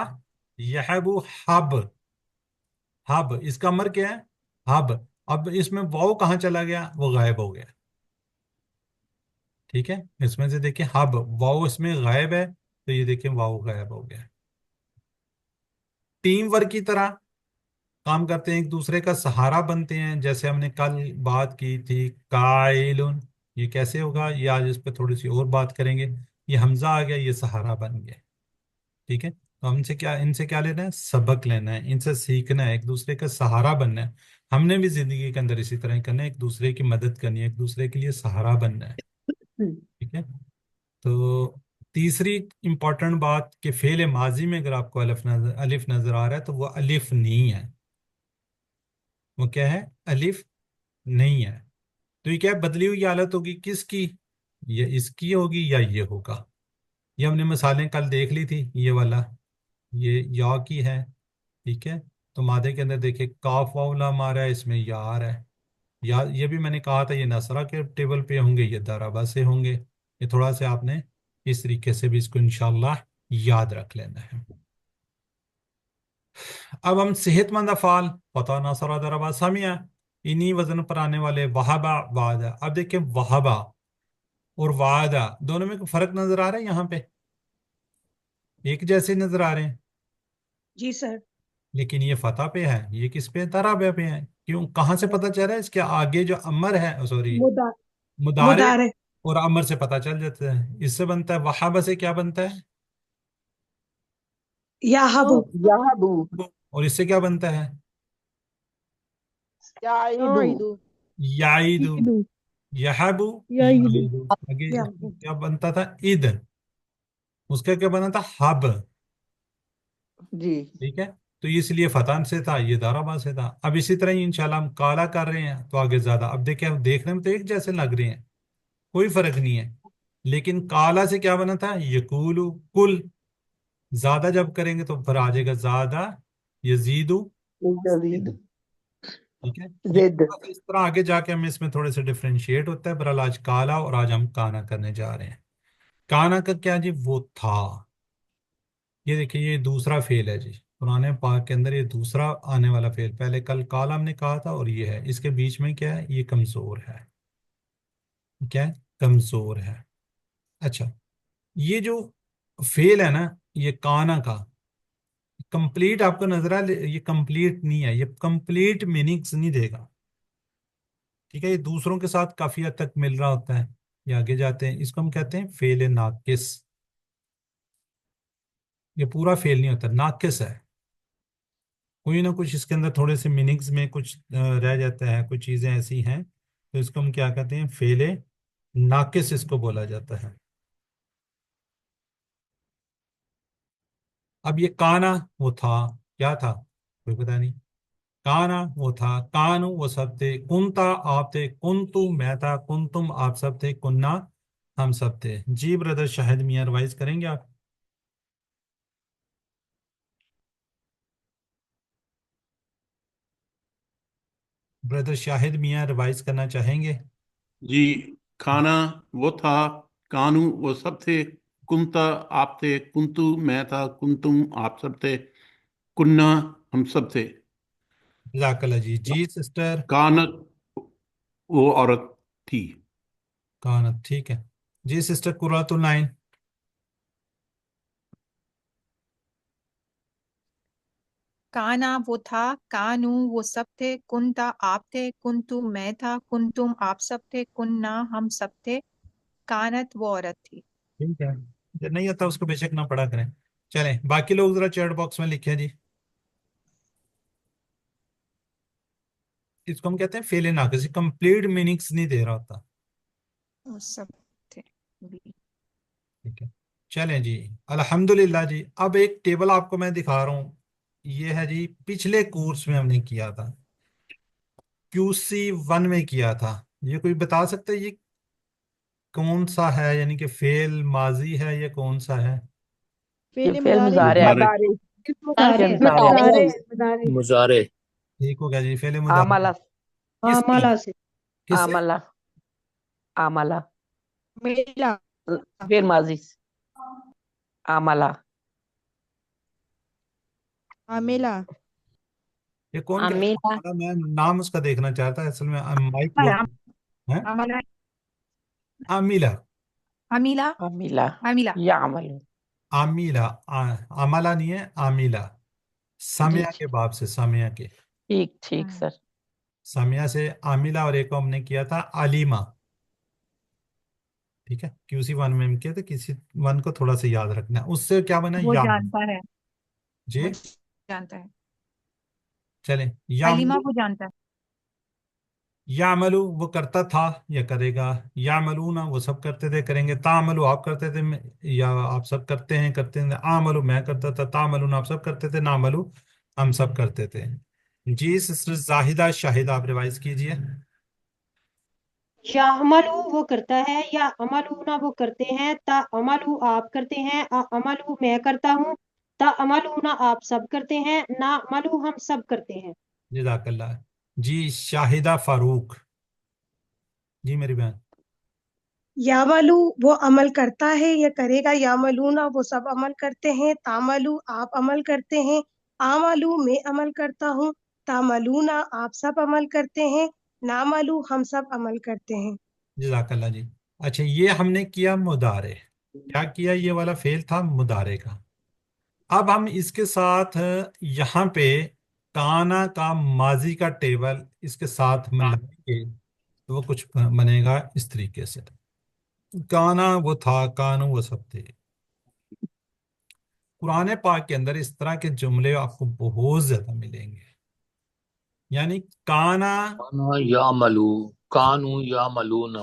यहबु हब। हब इसका अमर क्या है, हब। अब इसमें वाव कहाँ चला गया, वो गायब हो गया। ठीक है, इसमें से देखिए हब, वाव इसमें गायब है, तो ये देखिए वाव गायब हो गया। टीम वर्क की तरह काम करते हैं, एक दूसरे का सहारा बनते हैं, जैसे हमने कल बात की थी काइलुन। ये कैसे होगा, ये आज इस पे थोड़ी सी और बात करेंगे। ये हमजा आ गया, ये सहारा बन गया। ठीक है, तो हमसे क्या, इनसे क्या लेना है, सबक लेना है, इनसे सीखना है, एक दूसरे का सहारा बनना है। हमने भी जिंदगी के अंदर इसी तरह ही करना है, एक दूसरे की मदद करनी है, एक दूसरे के लिए सहारा बनना है। ठीक है, तो तीसरी इंपॉर्टेंट बात कि फेल माजी में अगर आपको अलिफ नजर आ रहा है, तो वो अलिफ नहीं है। वो क्या है, अलिफ नहीं है। तो ये क्या है, बदली हुई हालत होगी किसकी, ये इसकी होगी या ये होगा। ये हमने मिसालें कल देख ली थी, ये वाला ये या की है। ठीक है, तो मादे के अंदर देखिए काफ वाउला हमारा है, इसमें या आ रहा है। या ये भी मैंने कहा था, ये नसरा के टेबल पे होंगे, ये दराबा से होंगे। ये थोड़ा सा आपने इस तरीके से भी इसको इंशाल्लाह याद रख लेना है। अब हम सेहतमंद अफाल, पता नसरा दराबा सामिया, इन्हीं वजन पर आने वाले वहाबा वादा। अब देखिए वहाबा और वादा दोनों में कोई फर्क नजर आ रहा है, यहाँ पे एक जैसे नजर आ रहे हैं,
जी सर।
लेकिन ये फतह पे है, ये किस पे, तराबे पे है। क्यों, कहाँ से पता चल रहा है, इसके आगे जो अमर है, सॉरी
मुदा
मुदारे
मुदारे
और अमर से पता चल जाता है। इससे बनता है वहाबा से क्या बनता है,
याहबु
यहबू
और इससे क्या बनता है,
याइदू
युइदु
याइदु।
ईदु
यहबु
यईदु
याइदु, आगे
याहबु।
क्या बनता था, ईद। उसका क्या बना था, हब।
जी।
ठीक है, तो इसलिए फतान से था, ये दाराबा से था। अब इसी तरह ही इंशाल्लाह हम काला कर रहे हैं, तो आगे ज्यादा, अब देखिए हम देखने में तो एक जैसे लग रहे हैं, कोई फर्क नहीं है, लेकिन काला से क्या बना था, यकूलु कुल। ज्यादा जब करेंगे तो फिर आ जाएगा ज्यादा, यजीदु।
यजीद
ठीक है, ये
जिद।
थोड़ा सा इस तरह आगे जाके हमें इसमें थोड़े से डिफ्रेंशिएट होता है। बहरहाल आज काला और आज हम काना करने जा रहे हैं। काना का क्या जी, वो था। ये देखिए, ये दूसरा फेल है जी पुराने पाक के अंदर, ये दूसरा आने वाला फेल। पहले कल काला हमने कहा था, और ये है, इसके बीच में क्या है, ये कमजोर है। क्या है, कमजोर है। अच्छा, ये जो फेल है ना, ये काना का कंप्लीट आपको नजर आ, ये कंप्लीट नहीं है, ये कंप्लीट मीनिंग्स नहीं देगा। ठीक है, ये दूसरों के साथ काफी हद तक मिल रहा होता है। ये आगे जाते हैं, इसको हम कहते हैं फेल नाकिस। ये पूरा फेल नहीं होता, नाकिस है। कोई ना कुछ इसके अंदर थोड़े से मीनिंग्स में कुछ रह जाता है, कुछ चीजें ऐसी हैं, तो इसको हम क्या कहते हैं, फेले नाकिस इसको बोला जाता है। अब ये काना वो था, क्या था, कोई पता नहीं। काना वो था, कानू वो सब थे, कुंता आप थे, कुंतु मैं था, कुंतुम आप सब थे, कुन्ना हम सब थे। जी ब्रदर शाहिद मियां, रिवाइज करेंगे आप। ब्रदर शाहिद मियां रिवाइज करना चाहेंगे।
जी। खाना वो था, कानू वो सब थे, कुंता आप थे, कुंतु मैं था, कुंतुम आप सब थे, कुन्ना हम सब थे।
जज़ाकल्लाह जी। जी सिस्टर।
कानत वो औरत थी।
कानत, ठीक है। जी सिस्टर कुरातुल नाइन।
काना वो था, कानू वो सब थे, कुंता आप थे, कुंतु मैं था, कुंतुम आप सब थे, कुन्ना हम सब थे, कानत वो औरत थी।
ठीक है, जो नहीं आता उसको बेशक ना पढ़ा करें। चलें, बाकी लोग जरा चैट बॉक्स में लिखें जी। इसको हम कहते हैं फेल नाकिस, कंप्लीट मीनिंग्स नहीं दे रहा होता।
वो सब थे भी।
ठीक है, चलें जी। अल्हम्दुलिल्लाह जी। अब एक टेबल आपको मैं दिखा रहा हूँ, ये है जी, पिछले कोर्स में हमने किया था, QC 1 में किया था। ये कोई बता सकता है ये कौन सा है, यानी कि फेल माजी है, ये कौन सा है।
फेल
फेल
मुजारे है।
मुजारे
मदारे
फेल
मुजारे
मुजारे
मुजारे मुजारे
मुजारे
ठीक हो गया जी। फेले मुदारे
आमला
किसकी,
आमला से
किससे?
आमला आमला
मिला
फिर माजी आमला
आमिला
ये कौन कह
अमीला
रहा? मैं नाम उसका देखना चाहता असल में। माइक वो है
अमला
आमिला।
अमीला
अमिला
अमीला
यामलू
आमिला अमला नहीं है, आमिला।
जी
सामिया के बाप से, सामिया के,
ठीक ठीक सर
सामिया से आमिला। और एक को हमने किया था आलिमा। ठीक है, QC 1 में हम किया था, किसी वन को थोड़ा सा याद रखना है। उससे क्या बना?
वो
याम
जानता है,
जी।
वो जानता है।
चले,
हलीमा
यामलू,
वो जानता है।
यामलू वो करता था या करेगा। यामलू ना वो सब करते थे, करेंगे। तामलू आप करते थे, या आप सब करते हैं, करते हैं। आमलू मैं करता था, तामलू ना आप सब करते थे, नामलू हम सब करते थे। जी सिस्टर जाहिदा शाहिद, आप रिवाइज कीजिए।
यामलू वो करता है, या अमलू ना वो करते हैं, ता अमलू आप करते हैं, अमलू मैं करता हूँ, ता अमलू ना आप सब करते हैं, ना अमलू हम सब करते हैं।
जज़ाकल्लाह। जी शाहिदा फारूक, जी मेरी बहन।
यामलू वो अमल करता है या करेगा, यामलूना वो सब अमल करते हैं, तामलू आप अमल करते हैं, आमलू मैं अमल करता हूँ, तामलूना आप सब अमल करते हैं, नामलू हम सब अमल करते हैं।
जज़ाकल्लाह जी। अच्छा, ये हमने किया मुदारे। क्या किया? ये वाला फेल था मुदारे का। अब हम इसके साथ यहाँ पे काना का माजी का टेबल इसके साथ मिलाएंगे तो वो कुछ बनेगा इस तरीके से। काना वो था, कानू वो सब थे। कुरान पाक के अंदर इस तरह के जुमले आपको बहुत ज्यादा मिलेंगे। यानी काना,
यामलू, कानू यामलून।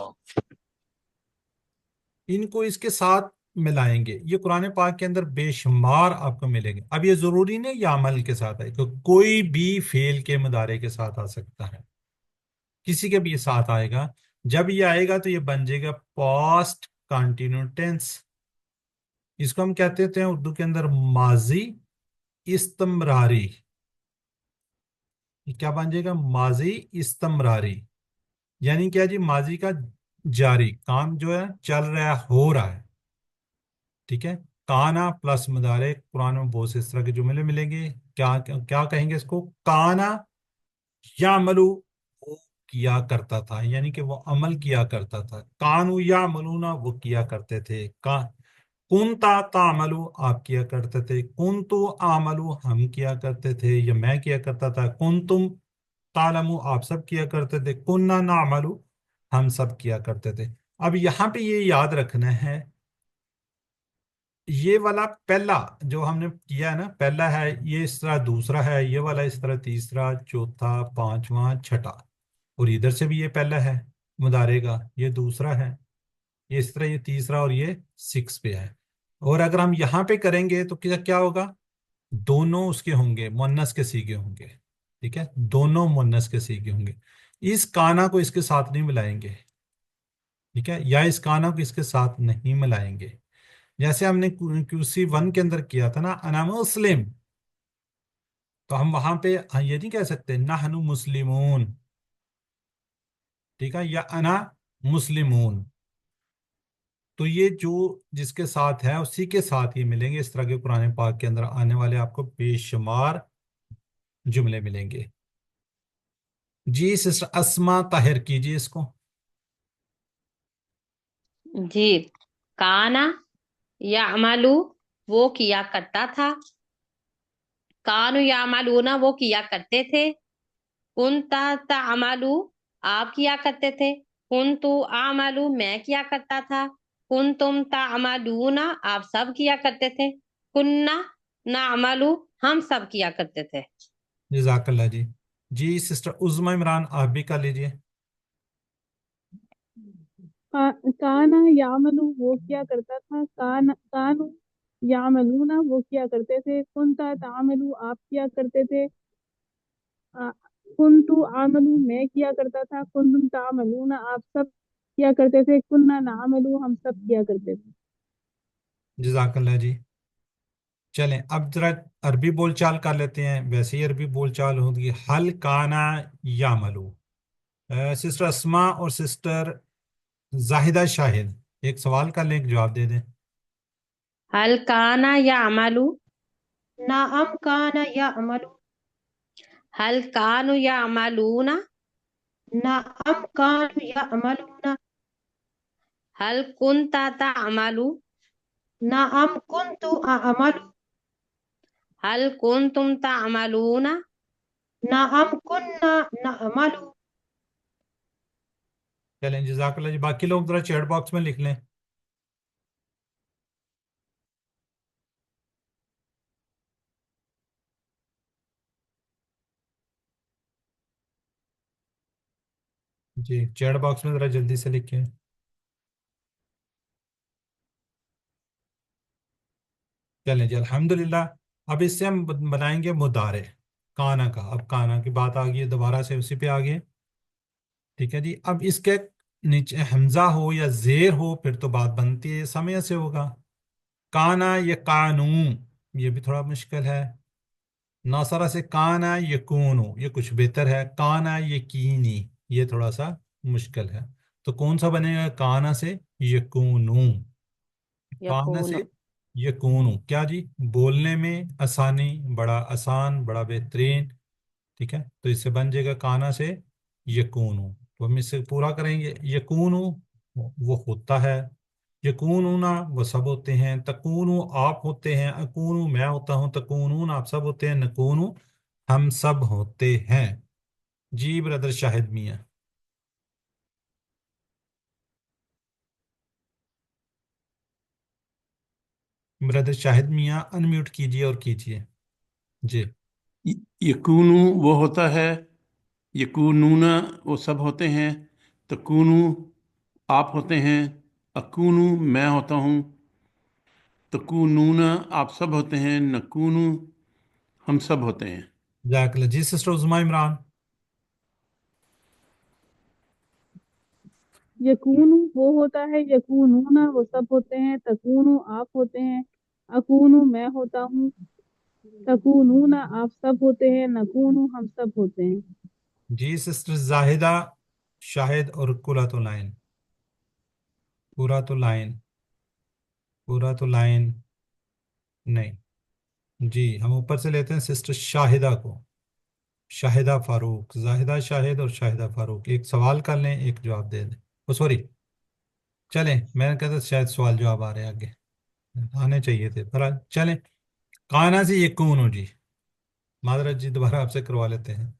इनको इसके साथ मिलाएंगे। ये कुरान पाक के अंदर बेशुमार आपको मिलेंगे। अब ये जरूरी नहीं या अमल के साथ आए, तो कोई भी फेल के मुदारे के साथ आ सकता है, किसी के भी ये साथ आएगा। जब ये आएगा तो ये बन जाएगा पास्ट कंटिन्यू टेंस। इसको हम कहते थे उर्दू के अंदर माजी इस्तमरारी। ये क्या बन जाएगा? माजी इस्तमरारी। यानी क्या जी? माजी का जारी काम जो है चल रहा है, हो रहा है। ठीक है, काना प्लस मुदारे। कुरान में बहुत से इस तरह के जुमले मिलेंगे। क्या क्या, क्या कहेंगे इसको? काना यामलू वो किया करता था, यानी कि वो अमल किया करता था। कानू यामलूना वो किया करते थे। का कुंता तामलू आप किया करते थे, कुंतु आमलू हम किया करते थे या मैं किया करता था, कुंतुम तालमू आप सब किया करते थे, कुन्ना नामलू हम सब किया करते थे। अब यहाँ पे ये याद रखना है, ये वाला पहला जो हमने किया है ना, पहला है ये, इस तरह दूसरा है, ये वाला इस तरह तीसरा, चौथा, पांचवा, छठा। और इधर से भी ये पहला है मुदारे का, ये दूसरा है, ये इस तरह, ये तीसरा, और ये 6 पे है। और अगर हम यहाँ पे करेंगे तो क्या क्या होगा? दोनों उसके होंगे, मुन्नस के सीगे होंगे। ठीक है, दोनों मुन्नस के सीगे होंगे। इस काना को इसके साथ नहीं मिलाएंगे। ठीक है, या इस काना को इसके साथ नहीं मिलाएंगे। जैसे हमने QC 1 के अंदर किया था ना, अना मुस्लिम, तो हम वहां पे ये नहीं कह सकते नहनु मुस्लिमून। ठीक है, या अना मुस्लिमून। तो ये जो जिसके साथ है उसी के साथ ये मिलेंगे। इस तरह के कुरान पाक के अंदर आने वाले आपको बेशुमार जुमले मिलेंगे। जी सिस्टर अस्मा ताहिर कीजिए इसको।
जी। काना या अमलू वो किया करता था, कानू या अमलूना वो किया करते थे, कुंता तामलू आप किया करते थे, कुंतु आमलू मैं किया करता था, कुंतुम तामलूना आप सब किया करते थे, कुन्ना नामलू हम सब किया करते थे।
जज़ाकल्लाह जी। जी सिस्टर उज़मा इमरान आप भी कर लीजिए।
काना यामलू वो किया करता था, कानू यामलूना वो किया करते थे, कुंता तामलू आप किया करते थे, आ, कुंतु आमलू मैं किया करता था, कुंतुम तामलूना आप सब किया करते थे, कुन्ना नामलू हम सब किया करते थे।
जज़ाकल्लाह जी। चलें अब जरा अरबी बोलचाल कर लेते हैं, वैसे ही अरबी बोलचाल होगी। हल काना यामलू। सिस्टर अस्मा और सिस्टर जाहिदा शाहिद एक सवाल का लें, जवाब दे दें।
हल काना या अमलू।
नाअम काना या अमलू।
हल कानु या अमलूना।
नाअम कानु या अमलूना।
हल कुंता तअमलू।
नाअम कुन्तु अअमलु।
हल कुंतुम तअमलूना।
नाअम कुन्ना नअमलु।
चलें जज़ाकल्लाह जी। बाकी लोग जरा चैट बॉक्स में लिख लें। जी चैट बॉक्स में जरा जल्दी से लिखें। चलें जी अल्हम्दुलिल्लाह। अब इससे हम बनाएंगे मुदारे काना का। अब काना की बात आ गई है, दोबारा से उसी पे आ गए। ठीक है जी। अब इसके नीचे हमजा हो या जेर हो फिर तो बात बनती है, समय से होगा। काना या कानू, ये भी थोड़ा मुश्किल है। नासरा से काना यकूनु, ये कुछ बेहतर है। काना यकीनी, ये थोड़ा सा मुश्किल है। तो कौन सा बनेगा? काना से यकूनु। काना
यकून।
से यकूनु क्या जी? बोलने में आसानी, बड़ा आसान, बड़ा बेहतरीन। ठीक है, तो इससे बन जाएगा काना से यकूनु। तो हम इससे पूरा करेंगे। यकूनु वो होता है, यकूनुना वो सब होते हैं, तकूनु आप होते हैं, अकूनु मैं होता हूँ, तकूनून आप सब होते हैं, नकूनु हम सब होते हैं। जी ब्रदर शाहिद मियाँ। ब्रदर शाहिद मियाँ अनम्यूट कीजिए और कीजिए जी।
यकूनू वो होता है, यकूनूना वो सब होते हैं, तकूनू आप होते हैं, अकूनू मैं होता हूँ, तकूनूना आप सब होते हैं, नकूनू हम सब होते हैं।
जाकला जी। सिस्टर उज़मा इमरान।
यकूनु वो होता है, यकूनूना वो सब होते हैं, तकूनु आप होते हैं, अकूनु मैं होता हूँ, तकूनूना आप सब होते हैं, नकूनु हम सब होते हैं।
जी सिस्टर जाहिदा शाहिद और पूरा तो लाइन, पूरा तो लाइन, पूरा तो लाइन नहीं। जी हम ऊपर से लेते हैं सिस्टर शाहिदा को। शाहिदा फारूक, जाहिदा शाहिद और शाहिदा फारूक एक सवाल कर लें, एक जवाब दे दें। ओ सॉरी, चलें मैंने कहा था शायद सवाल जवाब आ रहे हैं आगे, आने चाहिए थे पर चलें। काना से यकून जी, मादरत जी दोबारा आपसे करवा लेते हैं।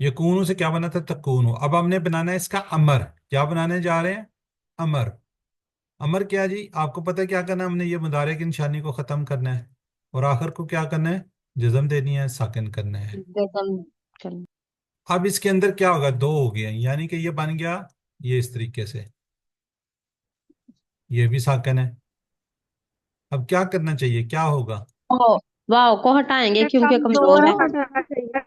यकून से क्या बना था? तकून। अब हमने बनाना है इसका अमर। क्या बनाने जा रहे हैं? अमर। अमर क्या जी? आपको पता है क्या करना है? हमने ये मुदारे की निशानी को ख़त्म करना है और आखिर को क्या करना है? जज़म देनी है, साकिन करना है।
गजम। चल।
अब इसके अंदर क्या होगा? दो हो गए, यानी कि ये बन गया ये इस तरीके से, ये भी साकिन है। अब क्या करना चाहिए, क्या होगा?
ओ, वाव को हटाएंगे क्योंकि कमजोर
कमजोर
है।
हटाना चाहिए,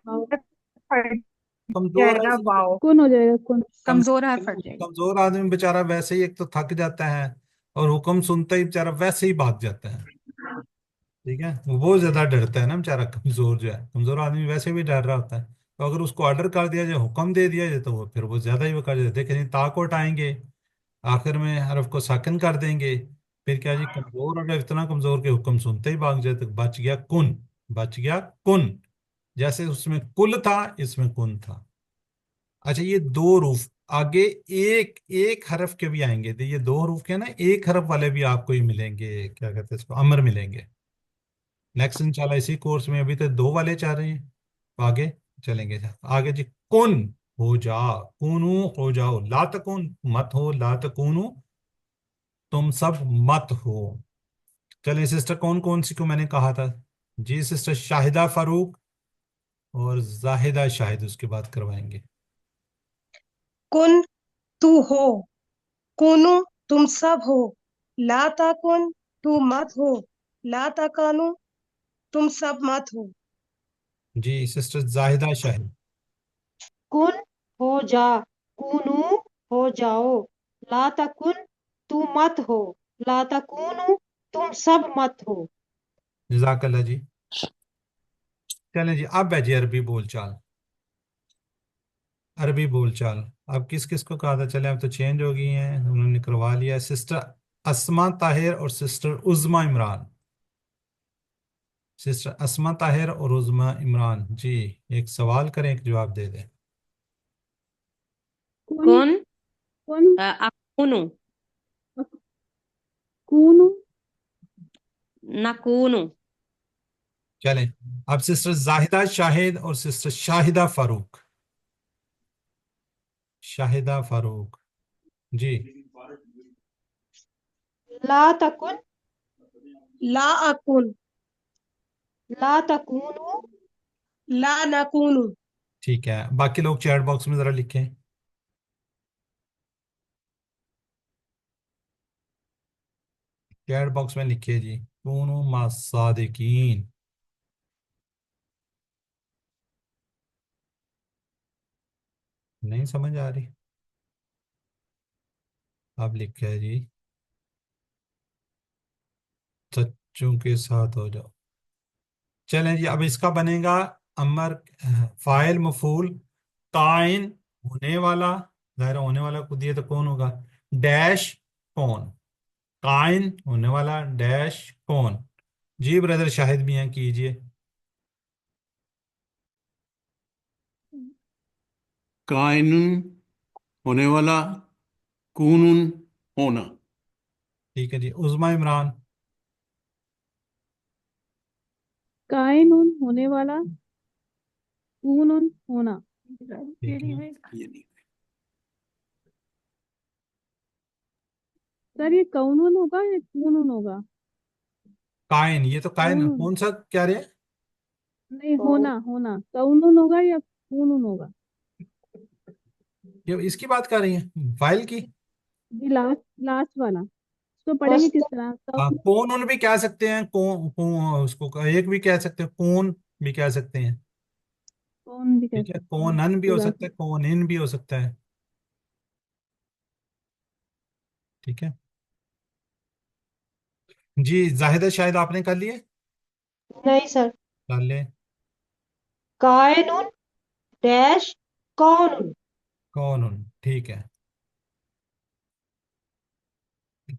फट
कमजोर है
जाएगा वाओ।
कौन हो जाएगा कौन?
कमजोर है फट जाएगी।
कमजोर आदमी बेचारा वैसे ही एक तो थक जाता है और हुक्म सुनते ही बेचारा वैसे ही भाग जाता है। ठीक है, वो ज्यादा डरता है ना बेचारा, कमजोर जो है, कमजोर आदमी वैसे भी डर रहा होता है। तो अगर उसको ऑर्डर कर दिया जाए, हुक्म दे दिया जाए, तो वो फिर वो ज्यादा ही वो कर देते। देखें नहीं, ता को हटाएंगे, आखिर में हरफ को साकिन कर देंगे, फिर क्या जी? कमजोर अगर इतना कमजोर के हुक्म सुनते ही भाग जाए तो बच गया कुन, बच गया कुन। जैसे उसमें कुल था, इसमें कुन था। अच्छा ये दो रूफ आगे एक एक हरफ के भी आएंगे, तो ये दो हरूफ के ना एक हरफ वाले भी आपको ही मिलेंगे, क्या कहते हैं इसको, अमर मिलेंगे। नेक्स्ट इंशाल्लाह इसी कोर्स में। अभी तो दो वाले चाह रहे हैं, तो आगे चलेंगे। आगे जी, कुन हो जा, कुनू हो जाओ, ला तकुन मत हो, ला तकुनू तुम सब मत हो। चलिए सिस्टर कौन कौन सी को मैंने कहा था? जी सिस्टर शाहिदा फारूक और जाहिदा शाहिद उसके बाद करवाएंगे।
कुन तू हो, कुनु तुम सब हो, ला ताकुन तू मत हो, ला ताकानु तुम सब मत हो।
जी सिस्टर जाहिदा शाहिद।
कुन हो जा, कूनू हो जाओ, ला तकुन तू मत हो, ला तकूनु तुम सब मत हो।
जज़ाकल्लाह जी। चलें जी, अब है जी अरबी बोलचाल। अरबी बोलचाल अब किस किस को कहा था, चले अब तो चेंज हो गई हैं, उन्होंने करवा लिया। सिस्टर अस्मा ताहिर और सिस्टर उज़मा इमरान। सिस्टर अस्मा ताहिर और उज़मा इमरान जी, एक सवाल करें, एक जवाब दे दें।
कुन
कुन
अकुनु
कूनु
नकुनु।
चलें अब सिस्टर जाहिदा शाहिद और सिस्टर शाहिदा फारूक। शाहिदा फारूक जी।
ला तकुन
ला अकुन,
ला तकुनु
ला नकुनु,
ठीक है, बाकी लोग चैट बॉक्स में जरा लिखें। चैट बॉक्स में लिखिए जी, कूनू मा सादिकीन। नहीं समझ आ रही, अब लिखा है जी, सच्चों के साथ हो जाओ। चलें जी, अब इसका बनेगा अमर फाइल मफूल काइन होने वाला, दायरा होने वाला को दिए तो कौन होगा, डैश कौन, काइन होने वाला डैश कौन। जी ब्रदर शाहिद भी हैं, कीजिए।
कायनुन होने वाला, कूनुन होना।
ठीक है जी, उज़मा इमरान।
काइनुन होने वाला, कूनुन होना।
ठीक है,
ये नहीं।
सर ये कौनुन होगा या कूनुन होगा?
काइन, ये तो काइन
कौनुन
कौन सा क्या रे।
नहीं, होना होना कौनुन होगा या कूनुन होगा?
ये इसकी बात कर रही है, फाइल की।
जी लास्ट लास्ट वाला, इसको पढ़ेंगे किस तरह?
हाँ, कौन उन भी कह सकते हैं, कौन उसको एक भी कह सकते हैं, कौन भी कह सकते हैं।
कौन भी कह
ठीक है,
सकते हैं।
कौन अन भी हो सकता है,
जज़ाक
कौन इन भी हो सकता है। ठीक है जी, जाहिदा शायद आपने कर लिए,
नहीं सर।
कर ले।
कायनुन डैश कौनुन।
कौन उन, ठीक है।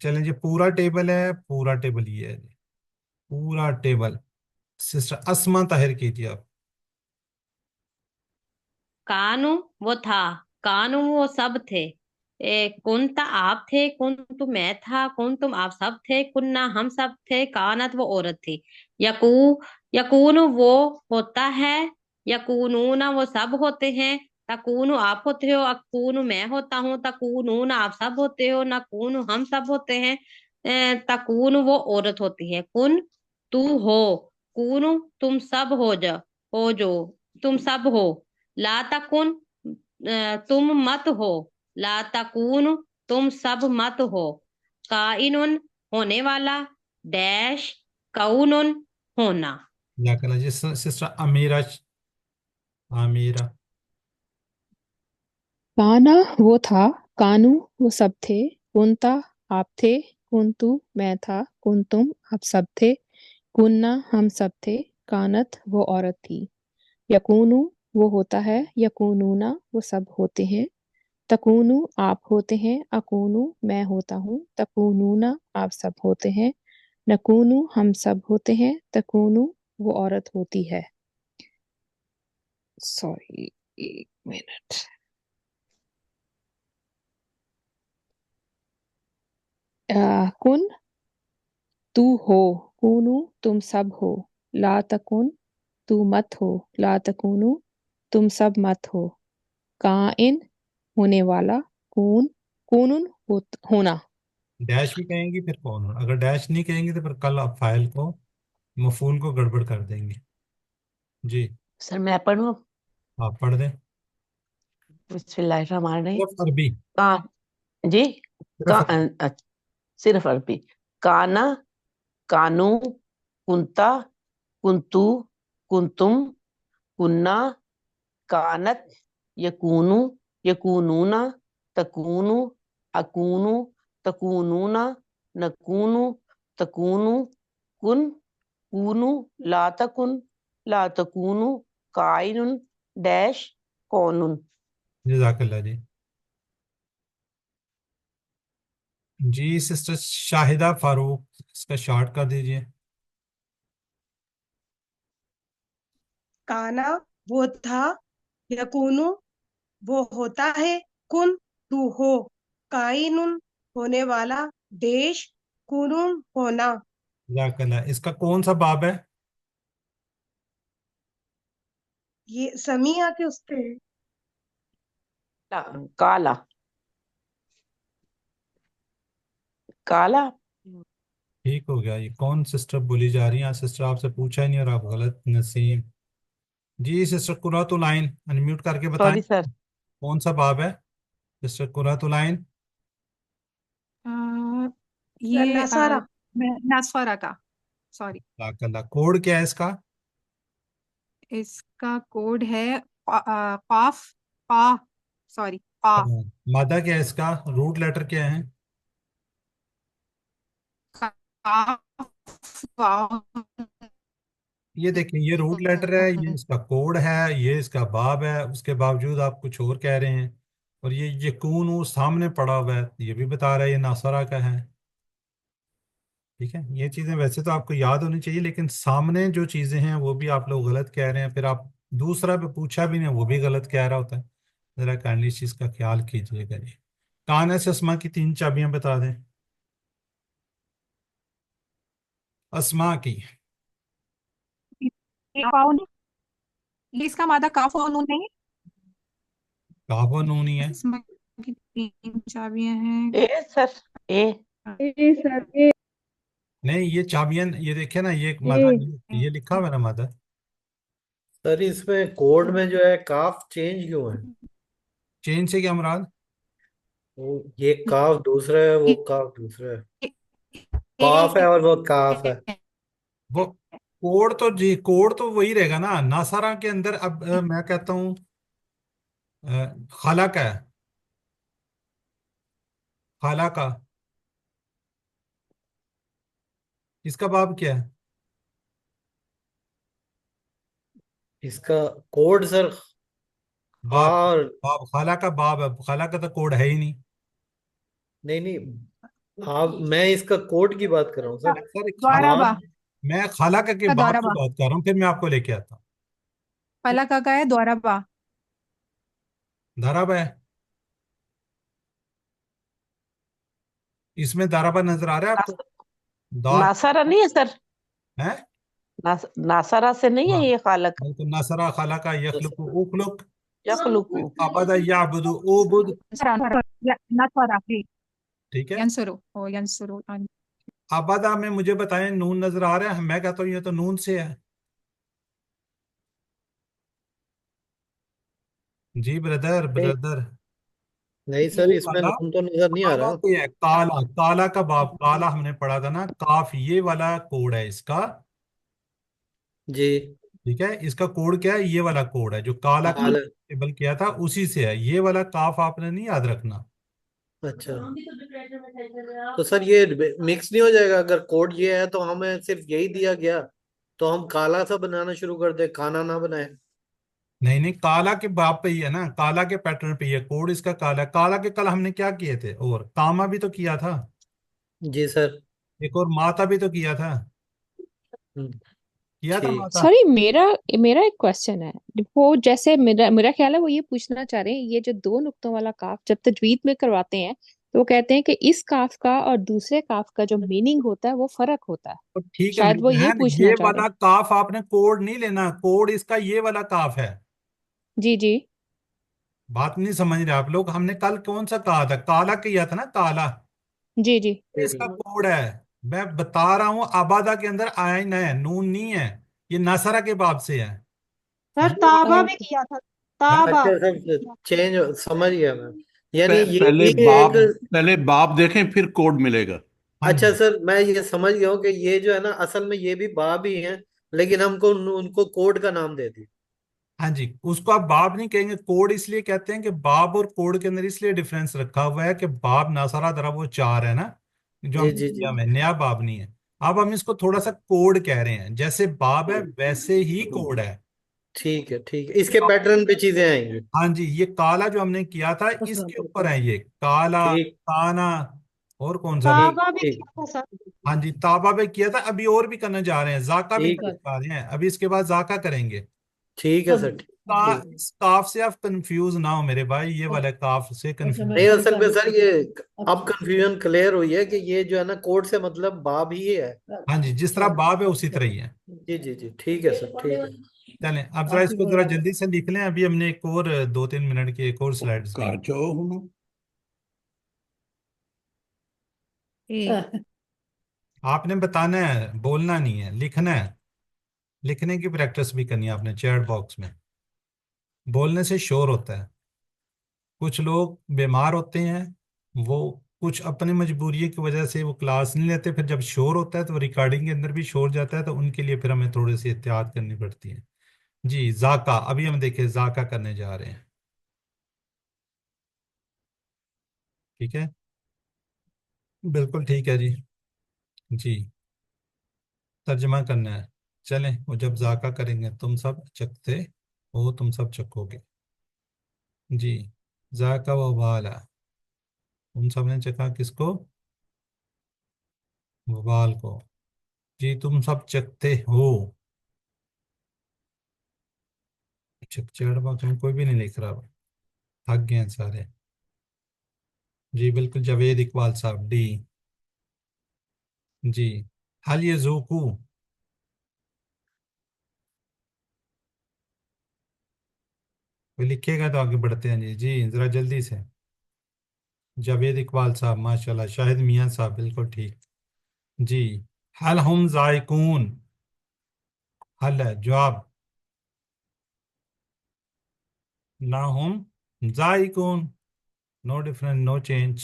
चलें जी, पूरा टेबल है, पूरा टेबल ये है जी, पूरा टेबल। सिस्टर अस्मा ताहिर कीजिए आप।
कानु वो था, कानु वो सब थे, कुंता आप थे, कुंतु मैं था, कुंतुम आप सब थे, कुन्ना हम सब थे, कानत वो औरत थी। यकू यकूनु वो होता है, यकूनूना वो सब होते हैं, तकूनु आप होते हो, अकूनु मैं होता हूँ, तकूनूना आप सब होते हो, नकूनु हम सब होते हैं, तकूनु वो औरत होती है। कुन तू हो, कूनु तुम सब हो जा, हो जो तुम सब हो। ला तकुन तुम मत हो, ला तकून तुम सब मत हो। काइनुन होने वाला, डैश कौनुन होना।
जाकला जी, सिस्टर अमीरा। अमीरा
काना वो था, कानू वो सब थे, कुंता आप थे, कुंतु मैं था, कुंतुम आप सब थे, कुन्ना हम सब थे, कानत वो औरत थी। यकूनु वो होता है, यकूनूना वो सब होते हैं, तकूनु आप होते हैं, अकूनु मैं होता हूँ, तकूनूना आप सब होते हैं, नकूनु हम सब होते हैं, तकूनु वो औरत होती है। सॉरी, एक मिनट। कुन तू हो, कूनू तुम सब हो, ला तकुन तू मत हो, ला तकुनु तुम सब मत हो, काइन होने वाला, कून कूनुन होना।
डैश भी कहेंगी फिर कौन उन, अगर डैश नहीं कहेंगी तो फिर कल आप फाइल को मफूल को गड़बड़ कर देंगे। जी
सर मैं पढ़ूं?
आप पढ़ दें।
बिस्मिल्लाहिर्रहमानिर्रहीम।
सिर्फ अरबी,
का जी का
सिर्फ अरबी।
सिर्फ अरबी। काना कानू, कुंता कुंतु, कुंतुम, कुन्ना, कानत, यकूनु, यकूनूना, तकूनु, अकूनु, तकूनूना, नकूनु, तकूनु, कुन, कूनू ला तकुन ला तकूनू काइनुन डैश कौनुन।
जज़ाकल्लाह जी। जी सिस्टर शाहिदा फारूक, इसका शॉर्ट कर दीजिए।
काना वो था, यकूनु वो होता है, कुन तू हो, काइनुन होने वाला, देश कुनुन होना।
जज़ाकल्लाह। इसका कौन सा बाब है?
ये समिया के उस पे है।
काला काला।
ठीक हो गया। ये कौन सिस्टर बोली जा रही है? सिस्टर आपसे पूछा ही नहीं और आप गलत। नसीम जी। सिस्टर कुरातुल आइन अनम्यूट करके बताएं
सॉरी सर।
कौन सा बाब है। सिस्टर कुरातुल आइन।
ये
नसारा।
नस्वारा का, सॉरी।
जज़ाकल्लाह। कोड क्या है इसका?
इसका कोड है काफ पा, सॉरी पा।
मादा क्या है इसका? रूट लेटर क्या है?
काफ वाव।
ये देखिए, ये रूट लेटर है, ये इसका कोड है, ये इसका बाब है। उसके बावजूद आप कुछ और कह रहे हैं। और ये यकून वो सामने पड़ा हुआ है, ये भी बता रहा है ये नासरा का है। ठीक है, ये चीजें वैसे तो आपको याद होनी चाहिए, लेकिन सामने जो चीजें हैं वो भी आप लोग गलत कह रहे हैं, फिर आप दूसरा पे पूछा भी नहीं वो भी गलत कह रहा होता है। जरा काइंडली इस चीज का ख्याल कीजिएगा जी। कान से अस्मा की 3 चाबियां बता दें। अस्मा की।
ये इसका मादा काफ और नून नहीं है।
काफा नून ही है।
इसमें की 3 चाबियां हैं।
ए सर ए
ए सर ए
नहीं, ये चाबियां ये देखे ना, ये
ए
मादा, ये लिखा हुआ है ना मादा।
सर इसमें कोड में जो है काफ चेंज क्यों है?
चेंज से क्या मुराद?
ये काफ दूसरा है, वो काफ दूसरा है। काफ है और वो काफ है।
वो कोड तो जी, कोड तो वही रहेगा ना नासारा के अंदर। अब मैं कहता हूँ खाला का है, खाला का। इसका बाब क्या है?
इसका कोड सर
बाब।
और
बाब खाला का बाब है, खाला का तो कोड है ही नहीं।
नहीं नहीं, आप मैं इसका कोड की बात कर रहा हूँ सर।
सर
द्वारा बा
बाब
मैं खाला का के
का
बाब
द्वारा
की
बा
बात कर रहा हूँ, फिर मैं आपको लेके आता हूँ।
पहला का है द्वारा बा।
दाराबा है, इसमें दाराबा नजर आ रहा है आपको? दार
नासारा नहीं है सर।
है।
नासारा से नहीं है
हाँ,
ये खालक।
तो नसरा खाला का यखलुकु उखलुक
यखलुकु
अबदा याबुदु उबुद।
नस्वारा
ठीक है।
यंसुरु ओ यंसुरु
अबदा में मुझे बताएं नून नजर आ रहा है? मैं कहता हूँ ये तो नून से है। जी ब्रदर
नहीं
ब्रदर।
नहीं सर,
ये
इसमें
वाला
नून तो नजर नहीं आ
काला
रहा।
पे है, काला काला का बाप, काला हमने पढ़ा था ना, काफ ये वाला कोड है इसका।
जी।
ठीक है, इसका कोड क्या है? ये वाला कोड है जो काला का
हाल
टेबल किया था उसी से है। ये वाला काफ आपने नहीं याद रखना।
अच्छा, तो सर ये मिक्स नहीं हो जाएगा? अगर कोड ये है तो हमें सिर्फ यही दिया गया, तो हम काला सा बनाना शुरू कर दे, खाना ना बनाए।
नहीं नहीं, काला के बाप पे ही है ना, काला के पैटर्न पे ही है कोड इसका। काला काला के कल हमने क्या किए थे? और कामा भी तो किया था,
जी सर।
एक और माता भी तो किया था। किया था
ठीक।
माता।
सॉरी, मेरा मेरा एक क्वेश्चन है। वो जैसे मेरा मेरा ख्याल है वो ये पूछना चाह रहे हैं, ये जो 2 नुक्तों वाला काफ जब तजवीद में करवाते हैं तो वो कहते हैं कि इस काफ का और दूसरे काफ का जो मीनिंग होता है वो फर्क होता है।
तो ठीक है
शायद वो ये
बहन,
पूछना
ये
चाह रहे
वाला काफ आपने कोड नहीं लेना, कोड इसका ये वाला काफ है।
हैं। जी जी
बात नहीं समझ रहे आप लोग। हमने कल कौन सा कहा था? काला किया था ना, काला।
जी जी
ये इसका कोड है। मैं बता रहा हूँ आबादा के अंदर आयन है, नून नहीं है। ये नसरा के बाब से है।
सर
ये
ताबा
वाला
भी किया था, ताबा।
अच्छा सर, चेंज समझ गया मैं। यानी ये
पहले
भी एक।
बाप देखें फिर कोड मिलेगा।
हाँ
अच्छा
जी।
सर, मैं ये समझ गया हूँ कि ये जो है ना, असल में ये भी बाब ही हैं, लेकिन हमको उनको कोड का नाम दे दिया।
हाँ जी, उसको आप बाब नहीं कहेंगे, कोड इसलिए कहते हैं कि बाब और कोड के अंदर इसलिए डिफरेंस रखा हुआ है कि बाब नासारा दरा वो 4 है ना, जो
जी
हमने
जी जी।
किया में नया बाब नहीं है। अब हम इसको थोड़ा सा कोड कह रहे हैं, जैसे बाब है वैसे ही कोड है।
ठीक है, ठीक है, इसके पैटर्न पे चीजें आएंगी।
हाँ जी, ये काला जो हमने किया था इसके ऊपर है, ये काला,
ठीक
काना, और कौन सा?
ठीक
ताबा भी
ठीक
किया था सर।
हाँ जी, ताबा पे किया था, अभी और भी करने जा रहे हैं, जाका भी
ठीक
करने
है,
जा रहे हैं, अभी इसके बाद जाका करेंगे।
ठीक है सर, ठीक।
इस काफ से आप कंफ्यूज ना हो मेरे भाई, ये वाले काफ से कंफ्यूज।
नहीं, असल में सर ये अब कंफ्यूजन क्लियर हुई है कि ये जो है ना कोड से मतलब बाब ही है।
हाँ जी, जिस तरह बाब है उसी तरह ही है।
जी जी जी, ठीक है सर, ठीक है।
चलें, अब जरा इसको जरा जल्दी से लिख लें, अभी हमने एक और 2-3 मिनट की एक और स्लाइड्स ली। आपने बताना है, बोलना नहीं है, लिखना है। लिखने की प्रैक्टिस भी करनी है आपने चैट बॉक्स में। बोलने से शोर होता है, कुछ लोग बीमार होते हैं, वो कुछ अपनी मजबूरी की वजह से वो क्लास नहीं लेते, फिर जब शोर होता है तो रिकॉर्डिंग के अंदर भी शोर जाता है, तो उनके लिए फिर हमें थोड़ी सी एहतियात करनी पड़ती है। जी, जाका, अभी हम देखें जाका करने जा रहे हैं। ठीक है, बिल्कुल ठीक है जी। जी, तर्जमा करना है। चलें, वो जब जाका करेंगे तुम सब चखते हो, तुम सब चखोगे। जी, जाका व वाला, तुम सब ने चखा किसको? वबाल को। जी, तुम सब चखते हो। चैट बॉक्स में कोई भी नहीं लिख रहा, थक गए हैं सारे। जी बिल्कुल, जावेद इकबाल साहब डी। जी, हल ये जोकू, कोई लिखेगा तो आगे बढ़ते हैं। जी जी, जरा जल्दी से। जावेद इकबाल साहब माशाल्लाह, शाहिद मियां साहब बिल्कुल ठीक। जी, हल हम जायकून, हल है जवाब, ना हम जायकून, नो डिफरेंट, नो चेंज।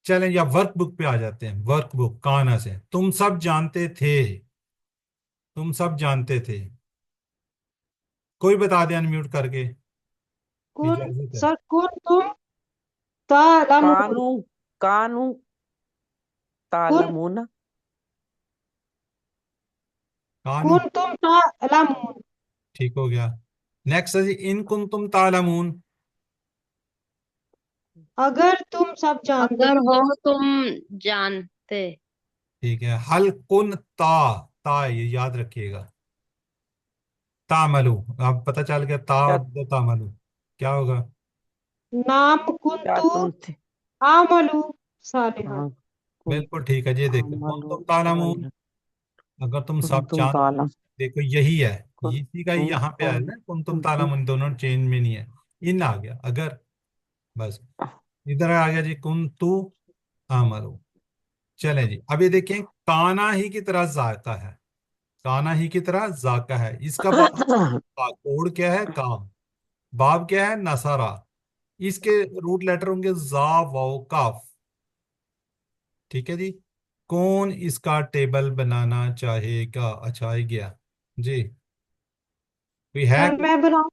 चलें, या वर्क बुक पे आ जाते हैं, वर्क बुक काना से। तुम सब जानते थे, तुम सब जानते थे, कोई बता दे अनम्यूट करके,
कुन
इजाजत है।
सर कुन तुम तालमून।
कानू कानू
कुन
तालमुना।
कानू,
कुन तुम तालमून।
ठीक हो गया। नेक्स्ट है जी, इन कुन तुम तालमून।
अगर तुम सब जानते
अगर
हो।
हो तुम जानते।
ठीक है, हल कुन ता ये याद रखिएगा, तामलू। अब पता चल गया,
क्या
तामलू क्या होगा?
नाम कुन
क्या
तू
तुम थे?
आमलू सालिहा।
हाँ, कुन
बिल्कुल ठीक है जी, देखो कुन
आमलू
तुम तालमून,
सालिहा।
अगर तुम
कुन
सब
तुम
जान,
ताला
देखो यही है,
कुन
इसी का ही
तुम
यहाँ पे आया
ताला
ना, कुन तुम
कुन तुम
तालमून, दोनों चेंज में नहीं है। इन आ गया अगर, बस इधर आ गया जी, कुन तू आमलू। चले जी, अब ये देखें, काना ही की तरह जाका है, काना ही की तरह जाका है, इसका कोड क्या है? काम। बाब क्या है? नसारा। इसके रूट लेटर होंगे जा वाओ काफ। ठीक है जी, कौन इसका टेबल बनाना चाहेगा? अच्छा, आ गया जी, कोई है?
सर मैं बनाऊं?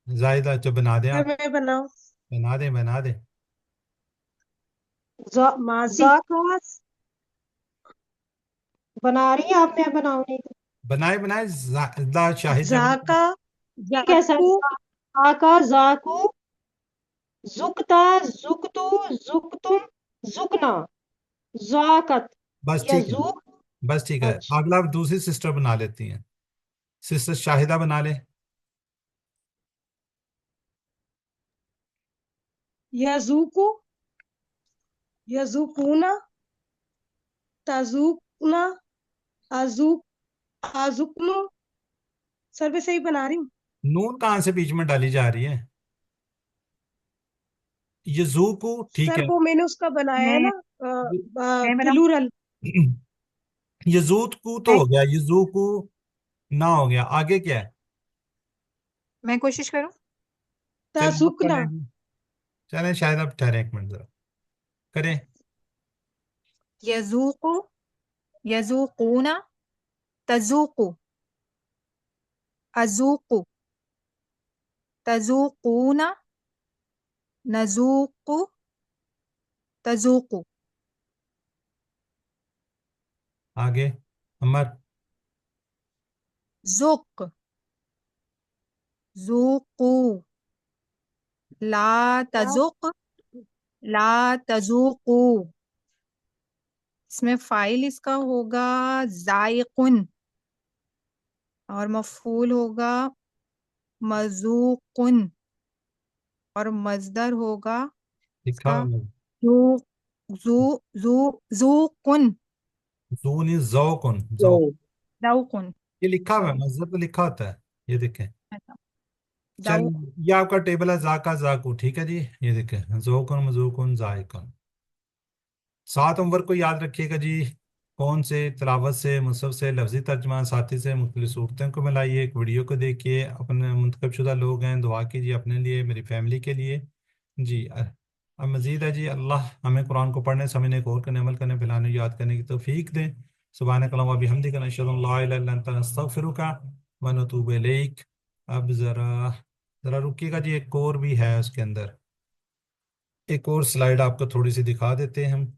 जायदा, तो बना दें
सर
आप,
मैं बनाऊं?
बना दें, बना दें।
माजी।
जाका बना रही है आप, मैं बनाऊंगी।
बनाए बनाए, शाहिद जब
जाका,
ठीक है सर।
जाकू,
जाका जाकू जुकता जुकतू जुकतुम जुकना जाकत
बस ठीक है,
यजुक।
बस ठीक है।
अच्छा।
अगला आप दूसरी सिस्टर बना लेती हैं, सिस्टर शाहिदा बना ले।
यजूकू, यजूकूना, ताजुकना, आजुक, आजुकनु। सर मैं सही बना रही हूँ?
नून कहाँ से बीच में डाली जा रही है? यजूकू ठीक
सर
है।
वो मैंने उसका बनाया है
मैं
ना,
मैं बनाऊं?
प्लूरल।
यजूकू तो
मैं
हो गया, यजूकू ना हो गया, आगे क्या है?
मैं कोशिश करूं।
चलें आप
ताजुकना।
करें जी। चलें, शायद आप ठहरें एक मिनट जरा, करें।
यजूकु यजूकूना तजूकु अजूकु तजूकूना नजूकु तजूकु।
आगे अमर।
जुक, जुकू, ला तजुक, ला तजुकू। इसमें फाइल इसका होगा जायकुन और मफूल होगा मजूकुन और मजदर होगा
लिखा
इसका
हुआ
जू जू जू जूकुन,
जूनी जौकुन
जो
जौ,
दाउकुन,
ये लिखा हुआ है,
सॉरी,
मजहब पे लिखा होता है, ये देखें। चल,
दाउ।
ये आपका टेबल है जाका जाकू, ठीक है जी, ये देखें जोकुन मजूकुन जायकुन। 7 नंबर को याद रखिएगा जी, कौन से तिलावत से, मुसहफ से, लफ्जी तर्जमा, साथी से मुख्तलिफ सूरतों को मिलाइए, एक वीडियो को देखिए, अपने मुंतखब शुदा लोग हैं, दुआ कीजिए अपने लिए, मेरी फैमिली के लिए जी। अब मजीद है जी, अल्लाह हमें कुरान को पढ़ने, समझने, गौर करने, अमल करने, फैलाने, याद करने की तौफीक दें। सुभानक अल्लाहुम्मा व बिहम्दिका नशहदु अन ला इलाहा इल्ला अंता नस्तगफिरुका व नतूबु इलैक। अब जरा जरा रुकिएगा जी, एक और भी है उसके अंदर, एक और स्लाइड आपको थोड़ी सी दिखा देते हैं हम।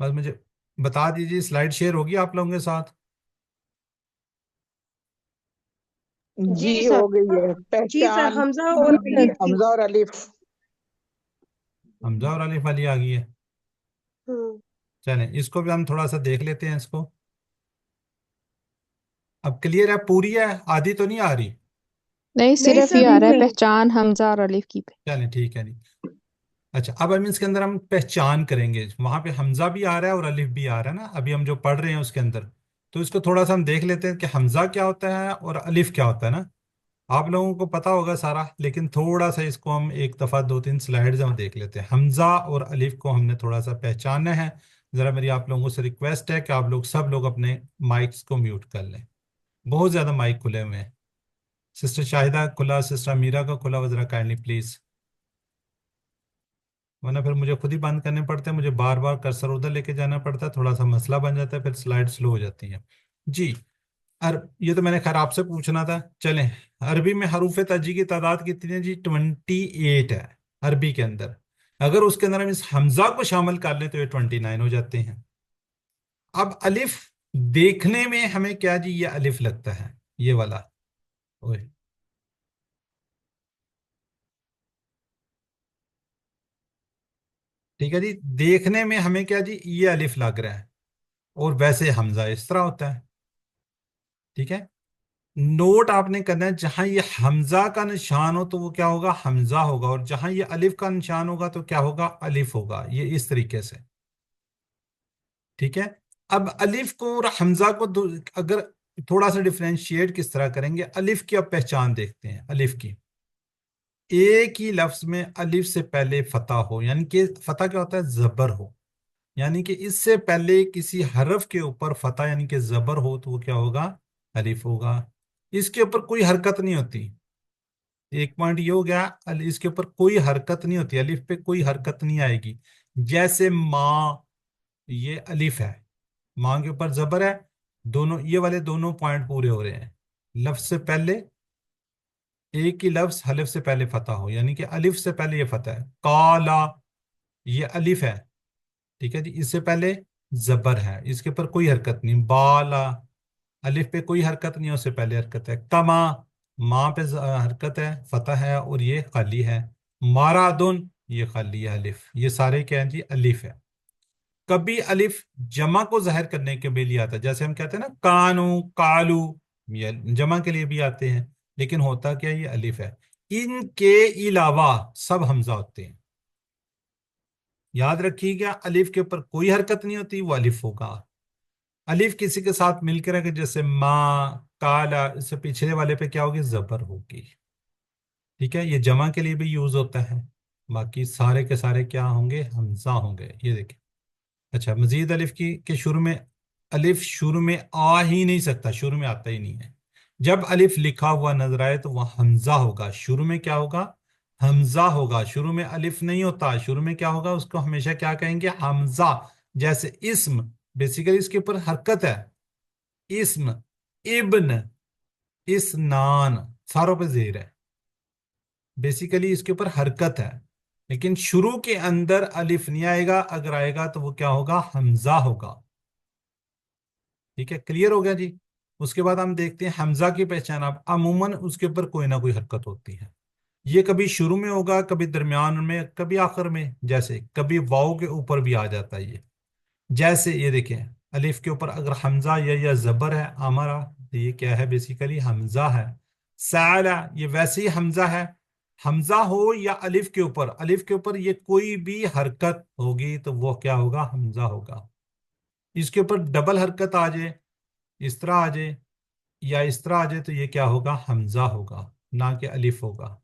बस मुझे बता दीजिए, स्लाइड शेयर होगी आप लोगों के साथ?
जी
जी
हो
सर।
गई है
जी सर,
पहचान।
हमजा और अलीफ की।
हमजा और अलिफ।
हमजा और अलिफ वाली आ गई है।
हम्म।
चलें, इसको भी हम थोड़ा सा देख लेते हैं इसको। अब क्लियर है, पूरी है, आधी तो नहीं आ रही?
नहीं,
नहीं
सिर्फ
सर,
ये आ रहा है
पूरी।
पहचान हमजा और अलिफ की।
चलें ठीक है जी। अच्छा, अब हम इसके अंदर हम पहचान करेंगे, वहां पे हमजा भी आ रहा है और अलिफ भी आ रहा है ना, अभी हम जो पढ़ रहे हैं उसके अंदर। तो इसको थोड़ा सा हम देख लेते हैं कि हमजा क्या होता है और अलिफ क्या होता है ना। आप लोगों को पता होगा सारा, लेकिन थोड़ा सा इसको हम एक दफ़ा 2-3 स्लाइड्स हम देख लेते हैं। हमजा और अलिफ को हमने थोड़ा सा पहचानना है। ज़रा मेरी आप लोगों से रिक्वेस्ट है कि आप लोग सब लोग अपने माइक्स को म्यूट कर लें। बहुत ज़्यादा माइक खुले हुए हैं। सिस्टर शाहिदा खुला, सिस्टर मीरा का खुला हुआ, ज़रा काइंडली प्लीज़, वरना फिर मुझे खुद ही बंद करने पड़ते हैं, मुझे बार बार कर्सर उधर लेके जाना पड़ता है, थोड़ा सा मसला बन जाता है, फिर स्लाइड स्लो हो जाती है जी। ये तो मैंने खैर आपसे पूछना था। चलें, अरबी में हरूफ तजी की तादाद कितनी है जी? 28 है अरबी के अंदर। अगर उसके अंदर हम इस हमजा को शामिल कर लें तो ये 29 हो जाते हैं। अब अलिफ देखने में हमें क्या जी, ये अलिफ लगता है, ये वाला। ओए, ठीक है जी, देखने में हमें क्या जी, ये अलिफ लग रहा है, और वैसे हमजा इस तरह होता है। ठीक है, नोट आपने करना है, जहां ये हमजा का निशान हो तो वो क्या होगा, हमजा होगा, और जहां ये अलिफ का निशान होगा तो क्या होगा, अलिफ होगा, ये इस तरीके से। ठीक है, अब अलिफ को और हमजा को अगर थोड़ा सा डिफरेंशिएट किस तरह करेंगे, अलिफ की अब पहचान देखते हैं। अलिफ की, एक ही लफ्ज में अलिफ से पहले फतह हो, यानी कि फतह क्या होता है, जबर हो, यानी कि इससे पहले किसी हरफ के ऊपर फतह यानी कि जबर हो तो वो क्या होगा, अलिफ होगा। इसके ऊपर कोई हरकत नहीं होती। एक पॉइंट ये हो गया, इसके ऊपर कोई हरकत नहीं होती, अलिफ पे कोई हरकत नहीं आएगी। जैसे माँ, ये अलिफ है, माँ के ऊपर जबर है, दोनों ये वाले दोनों पॉइंट पूरे हो रहे हैं। लफ्ज से पहले, एक ही लफ्ज हलिफ से पहले फतह हो, यानी कि अलिफ से पहले ये फतह है। काला, ये अलिफ है, ठीक है जी, इससे पहले जबर है, इसके ऊपर कोई हरकत नहीं। बाला, अलिफ पे कोई हरकत नहीं है, उससे पहले हरकत है। कमा, माँ पे हरकत है, फतह है, और ये खाली है। मारादुन, ये खाली है, अलिफ, ये सारे क्या हैं जी, अलिफ है। कभी अलिफ जमा को जाहिर करने के लिए आता है, जैसे हम कहते हैं ना कानू, कालू, ये जमा के लिए भी आते हैं, लेकिन होता क्या, ये अलिफ है। इनके अलावा सब हमजा होते हैं। याद रखिएगा, अलिफ के ऊपर कोई हरकत नहीं होती, वो अलिफ होगा। अलिफ किसी के साथ मिलकर अगर जैसे माँ, काला, इससे पिछले वाले पे क्या होगी, जबर होगी। ठीक है, ये जमा के लिए भी यूज होता है, बाकी सारे के सारे क्या होंगे, हमजा होंगे, ये देखिए। अच्छा, मजीद अलिफ की के शुरू में, अलिफ शुरू में आ ही नहीं सकता, शुरू में आता ही नहीं है। जब अलिफ लिखा हुआ नजर आए तो वह हमजा होगा, शुरू में क्या होगा, हमजा होगा, शुरू में अलिफ नहीं होता, शुरू में क्या होगा, उसको हमेशा क्या कहेंगे, हमजा। जैसे इस्म, बेसिकली इसके ऊपर हरकत है। इस्म, इब्न, इसनान, सारों पे जेर है। बेसिकली इसके ऊपर हरकत है, लेकिन शुरू के अंदर अलिफ नहीं आएगा, अगर आएगा तो वो क्या होगा, हमजा होगा। ठीक है, क्लियर हो गया जी। उसके बाद हम देखते हैं हमजा की पहचान। अब अमूमन उसके ऊपर कोई ना कोई हरकत होती है। ये कभी शुरू में होगा, कभी दरमियान में, कभी आखिर में, जैसे कभी वाव के ऊपर भी आ जाता है ये। जैसे ये देखें, अलिफ के ऊपर अगर हमजा या जबर है, अमरा, तो ये क्या है, बेसिकली हमजा है। साला, ये वैसे ही हमजा है। हमजा हो या अलिफ के ऊपर, अलिफ के ऊपर ये कोई भी हरकत होगी तो वो क्या होगा, हमजा होगा। इसके ऊपर डबल हरकत आ जाए, इस तरह आ जाए या इस तरह आ जाए, तो ये क्या होगा, हमजा होगा, ना कि अलिफ होगा।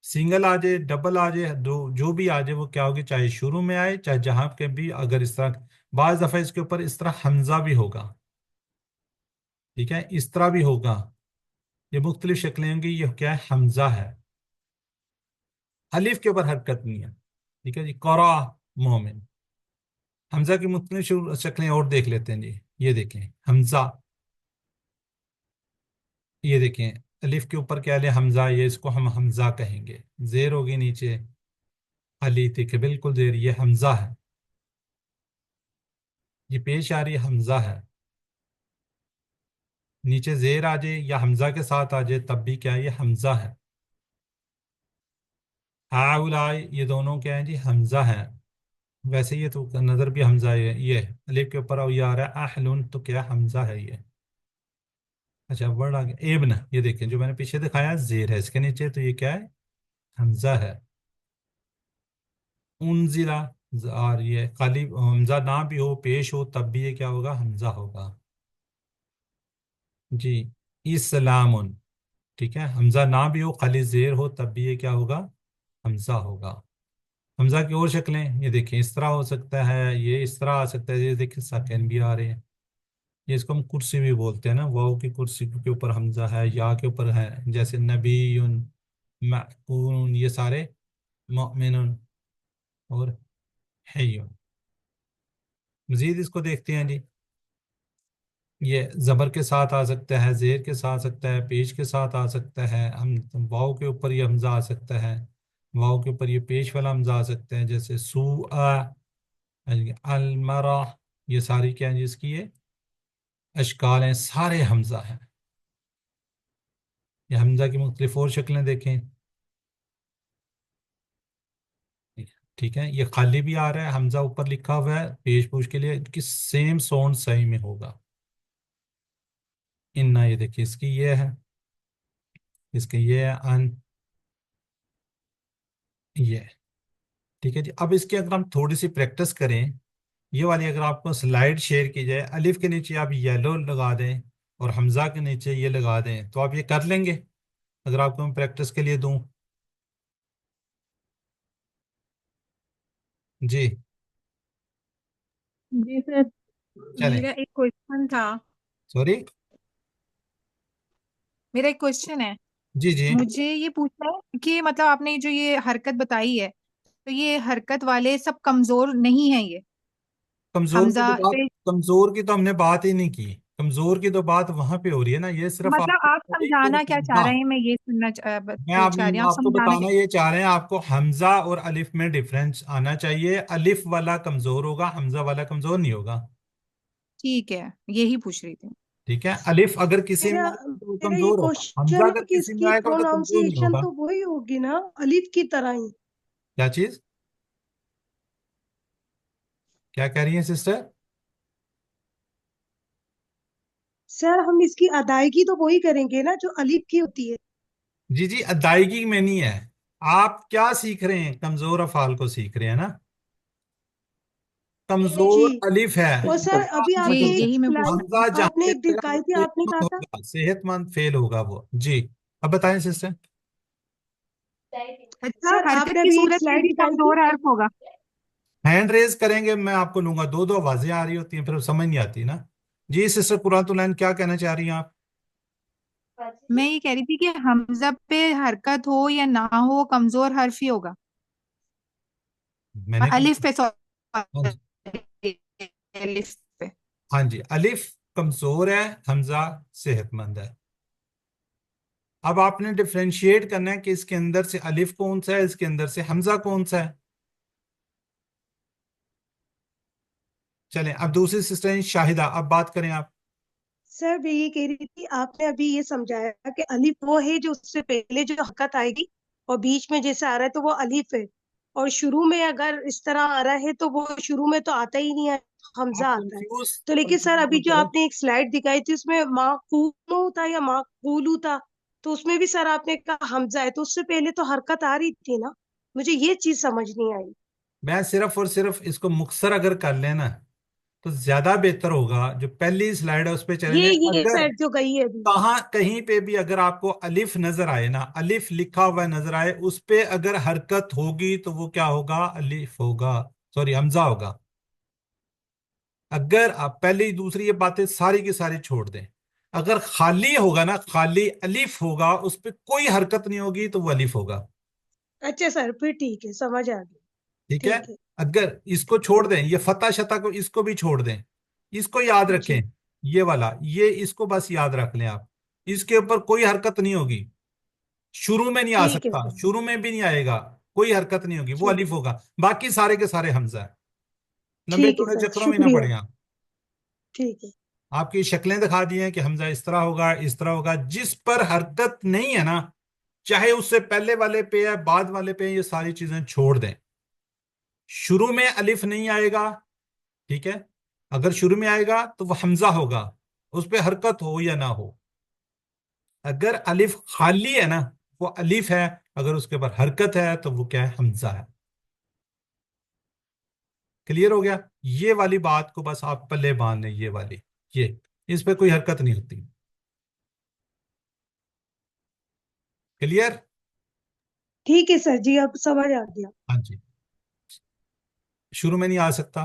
सिंगल आ जाए, डबल आ जाए, दो जो भी आ जाए वो क्या होगी, चाहे शुरू में आए चाहे जहां के भी, अगर इस तरह, बाज दफा इसके ऊपर इस तरह हमजा भी होगा। ठीक है, इस तरह भी होगा, ये मुख्तलिफ शक्लें होंगी। ये क्या है, हमजा है, अलिफ के ऊपर हरकत नहीं है। ठीक है जी, करा मोमिन। हमजा की मुख्तलिफ शक्लें और देख लेते हैं जी। ये देखें हमजा, ये देखें अलिफ के ऊपर क्या है, हमजा, ये इसको हम हमजा कहेंगे। जेर होगी नीचे, अली ठीक है, बिल्कुल जेर, ये हमजा है। ये पेश आ रही है, हमजा है। नीचे जेर आ जाए या हमजा के साथ आ जाए तब भी क्या है, ये हमजा है। हाउलाई, ये दोनों क्या है जी, हमजा है। वैसे ये तो नजर भी हमजा है, ये अलिफ के ऊपर और ये आ रहा है अहलुन, तो क्या हमजा है ये। अच्छा, वर्ड आ गया एबन, ये देखें जो मैंने पीछे दिखाया जेर है इसके नीचे, तो ये क्या है, हमजा है। उनजिला, और ये खाली हमजा ना भी हो, पेश हो, तब भी ये क्या होगा, हमजा होगा जी। इस्लामुन, ठीक है, हमजा ना भी हो, खाली जेर हो, तब भी ये क्या होगा, हमजा होगा। हमजा की और शक्लें ये देखिए, इस तरह हो सकता है, ये इस तरह आ सकता है, ये देखिए साकिन भी आ रहे हैं। ये इसको हम कुर्सी भी बोलते हैं ना, वाव की कुर्सी के ऊपर हमजा है, या के ऊपर है, जैसे नबीयुन, मअकून, ये सारे मुमिनुन और हय्युन। मजीद इसको देखते हैं जी। ये जबर के साथ आ सकता है, जेर के साथ आ सकता है, पेश के साथ आ सकता है, हम वाव के ऊपर ये हमजा आ सकता है, वाव के ऊपर ये पेश वाला हमजा आ सकता है, जैसे सूआ, अलमरा, ये सारी क्या है जिसकी ये अशकाल हैं, सारे हमजा हैं। ये हमजा की मुख्तलिफ और शक्लें देखें। ठीक है, ये खाली भी आ रहा है, हमजा ऊपर लिखा हुआ है पेश पूछ के लिए, इनकी सेम साउंड सही में होगा। इन्ना, ये देखिए इसकी ये है, इसके ये है अन, ये। ठीक है जी, अब इसकी अगर हम थोड़ी सी प्रैक्टिस करें, ये वाली अगर आपको स्लाइड शेयर की जाए, अलिफ के नीचे आप येलो लगा दें और हमजा के नीचे ये लगा दें, तो आप ये कर लेंगे अगर आपको मैं प्रैक्टिस के लिए दूं जी।
जी सर।
चलें,
मेरा एक क्वेश्चन था।
सॉरी,
मेरा एक क्वेश्चन है।
जी जी।
मुझे ये पूछना है कि मतलब आपने जो ये हरकत बताई है, तो ये हरकत वाले सब कमजोर नहीं है ये? हमजा पे
कमजोर की तो हमने बात ही नहीं की। कमजोर की तो बात वहां पे हो रही है ना, ये सिर्फ
मतलब
आपको
आप
बताइए
समझाना
कि
क्या चाह
हमजा,
रहे हैं, मैं ये
मैं आप
पूछ रही हूँ, आप
आपको
समझाना
बताना
क्या?
ये चाह रहे हैं, आपको हमजा और अलिफ में डिफरेंस आना चाहिए। अलिफ वाला कमजोर होगा, हमजा वाला कमजोर नहीं होगा।
ठीक है, यही पूछ रही थी।
ठीक है, अलिफ अगर किसी में
मेरा
आएगा तो वो
मेरा ये
कमजोर होगा, हमजा
क्वेश्चन है
अगर
कि
किसी में
इसकी
आएगा तो कमजोर नहीं
प्रोनाउंसिएशन
होगा।
तो वही होगी ना, अलिफ की तरह ही।
क्या चीज, क्या कह रही है सिस्टर?
सर हम इसकी अदायगी तो वही करेंगे ना जो अलिफ की होती है।
जी जी, अदायगी में नहीं है। आप क्या सीख रहे हैं, कमजोर अफाल को सीख रहे हैं ना।
जी।
कमजोर अलिफ है,
और सर
हमजा
अभी
जी,
हमजा
आपने एक
यही मैं पूछ
हमजा
रही थी।
जहां
आपने
पे
एक
आएगा वो
दिखाई थी, आपने कहा
सेहतमंद
था।
होगा, सेहतमंद फेल होगा वो जी। अब बताएं सिस्टर।
अच्छा,
सर
हरकत
आपने
की
अभी एक
सूरत में
स्लाइड
भी
दिखाई थी।
कमजोर हर्फ होगा?
हैंड रेज करेंगे मैं आपको लूंगा, दो दो आवाजें आ रही होती हैं, फिर समझ नहीं आती ना। जी सिस्टर कुरातुलैन, क्या कहना चाह रही हैं आप?
मैं ये कह रही थी कि हमजा पे हरकत हो या ना हो, कमजोर हर्फ ही होगा।
मैंने
अलिफ पे
हाँ जी।
सॉरी, अलिफ पे।
हाँ जी, अलिफ कमजोर है, हमजा सेहतमंद है। अब आपने डिफरेंशिएट करना है कि इसके अंदर से अलिफ कौन सा है, इसके अंदर से हमजा कौन सा है। चलें, अब दूसरी सिस्टर शाहिदा, अब बात करें आप।
सर मैं ये कह रही थी, आपने अभी ये समझाया कि अलिफ वो है जो उससे पहले जो हरकत आएगी और बीच में जैसे आ रहा है तो वो अलिफ है, और शुरू में अगर इस तरह आ रहा है तो वो शुरू में तो आता ही नहीं है, हमजा
आप
आता है।
कंफ्यूज
तो लेकिन सर
कंफ्यूज
अभी
मत
जो
करो।
आपने एक स्लाइड दिखाई थी उसमें माकूलू था या माकूलू था, तो उसमें भी सर आपने कहा हमजा है, तो उससे पहले तो हरकत आ रही थी ना, मुझे ये चीज समझ नहीं आई।
मैं सिर्फ और सिर्फ इसको मुख्तसर अगर कर लेना तो ज्यादा बेहतर होगा। जो पहली स्लाइड है उस पर चले जाए।
ये
अगर
सर जो गई है अभी।
कहाँ कहीं पे भी अगर आपको अलिफ नजर आए ना, अलिफ लिखा हुआ नजर आए, उस पे अगर हरकत होगी तो वो क्या होगा, अलिफ होगा, सॉरी हमजा होगा। अगर आप पहली दूसरी ये बातें सारी की सारी छोड़ दें, अगर खाली होगा ना, खाली अलिफ होगा, उस पे कोई हरकत नहीं होगी तो वो अलिफ होगा।
अच्छा सर फिर ठीक है, समझ आ गई।
ठीक है।
ठीक है
अगर इसको छोड़ दें, ये फतह शता को इसको भी छोड़ दें, इसको याद
जी।
रखें, ये वाला, ये इसको बस याद रख लें आप। इसके ऊपर कोई हरकत नहीं होगी, शुरू में नहीं आ
ठीक है
सकता,
सर।
शुरू में भी नहीं आएगा, कोई हरकत नहीं होगी, वो
ठीक
अलिफ होगा। बाकी सारे के सारे हमजा है। लंबे
ठीक है
चौड़े
सर,
चक्रों में ना
शुक्रिया।
पड़े आप।
ठीक है
आपकी शक्लें दिखा दी हैं कि हमजा इस तरह होगा, इस तरह होगा। जिस पर हरकत नहीं है ना, चाहे उससे पहले वाले पे है, बाद वाले पे है, ये सारी चीजें छोड़ दें। शुरू में अलिफ नहीं आएगा, ठीक है। अगर शुरू में आएगा तो वह हमजा होगा, उस पर हरकत हो या ना हो। अगर अलिफ खाली है ना, वो अलिफ है। अगर उसके ऊपर हरकत है तो वो क्या है, हमजा है। क्लियर हो गया। ये वाली बात को बस आप पल्ले बांध लें, ये वाली, ये इस पे कोई हरकत नहीं होती। क्लियर।
ठीक है सर जी, अब समझ आ गया।
हाँ जी, शुरू में नहीं आ सकता।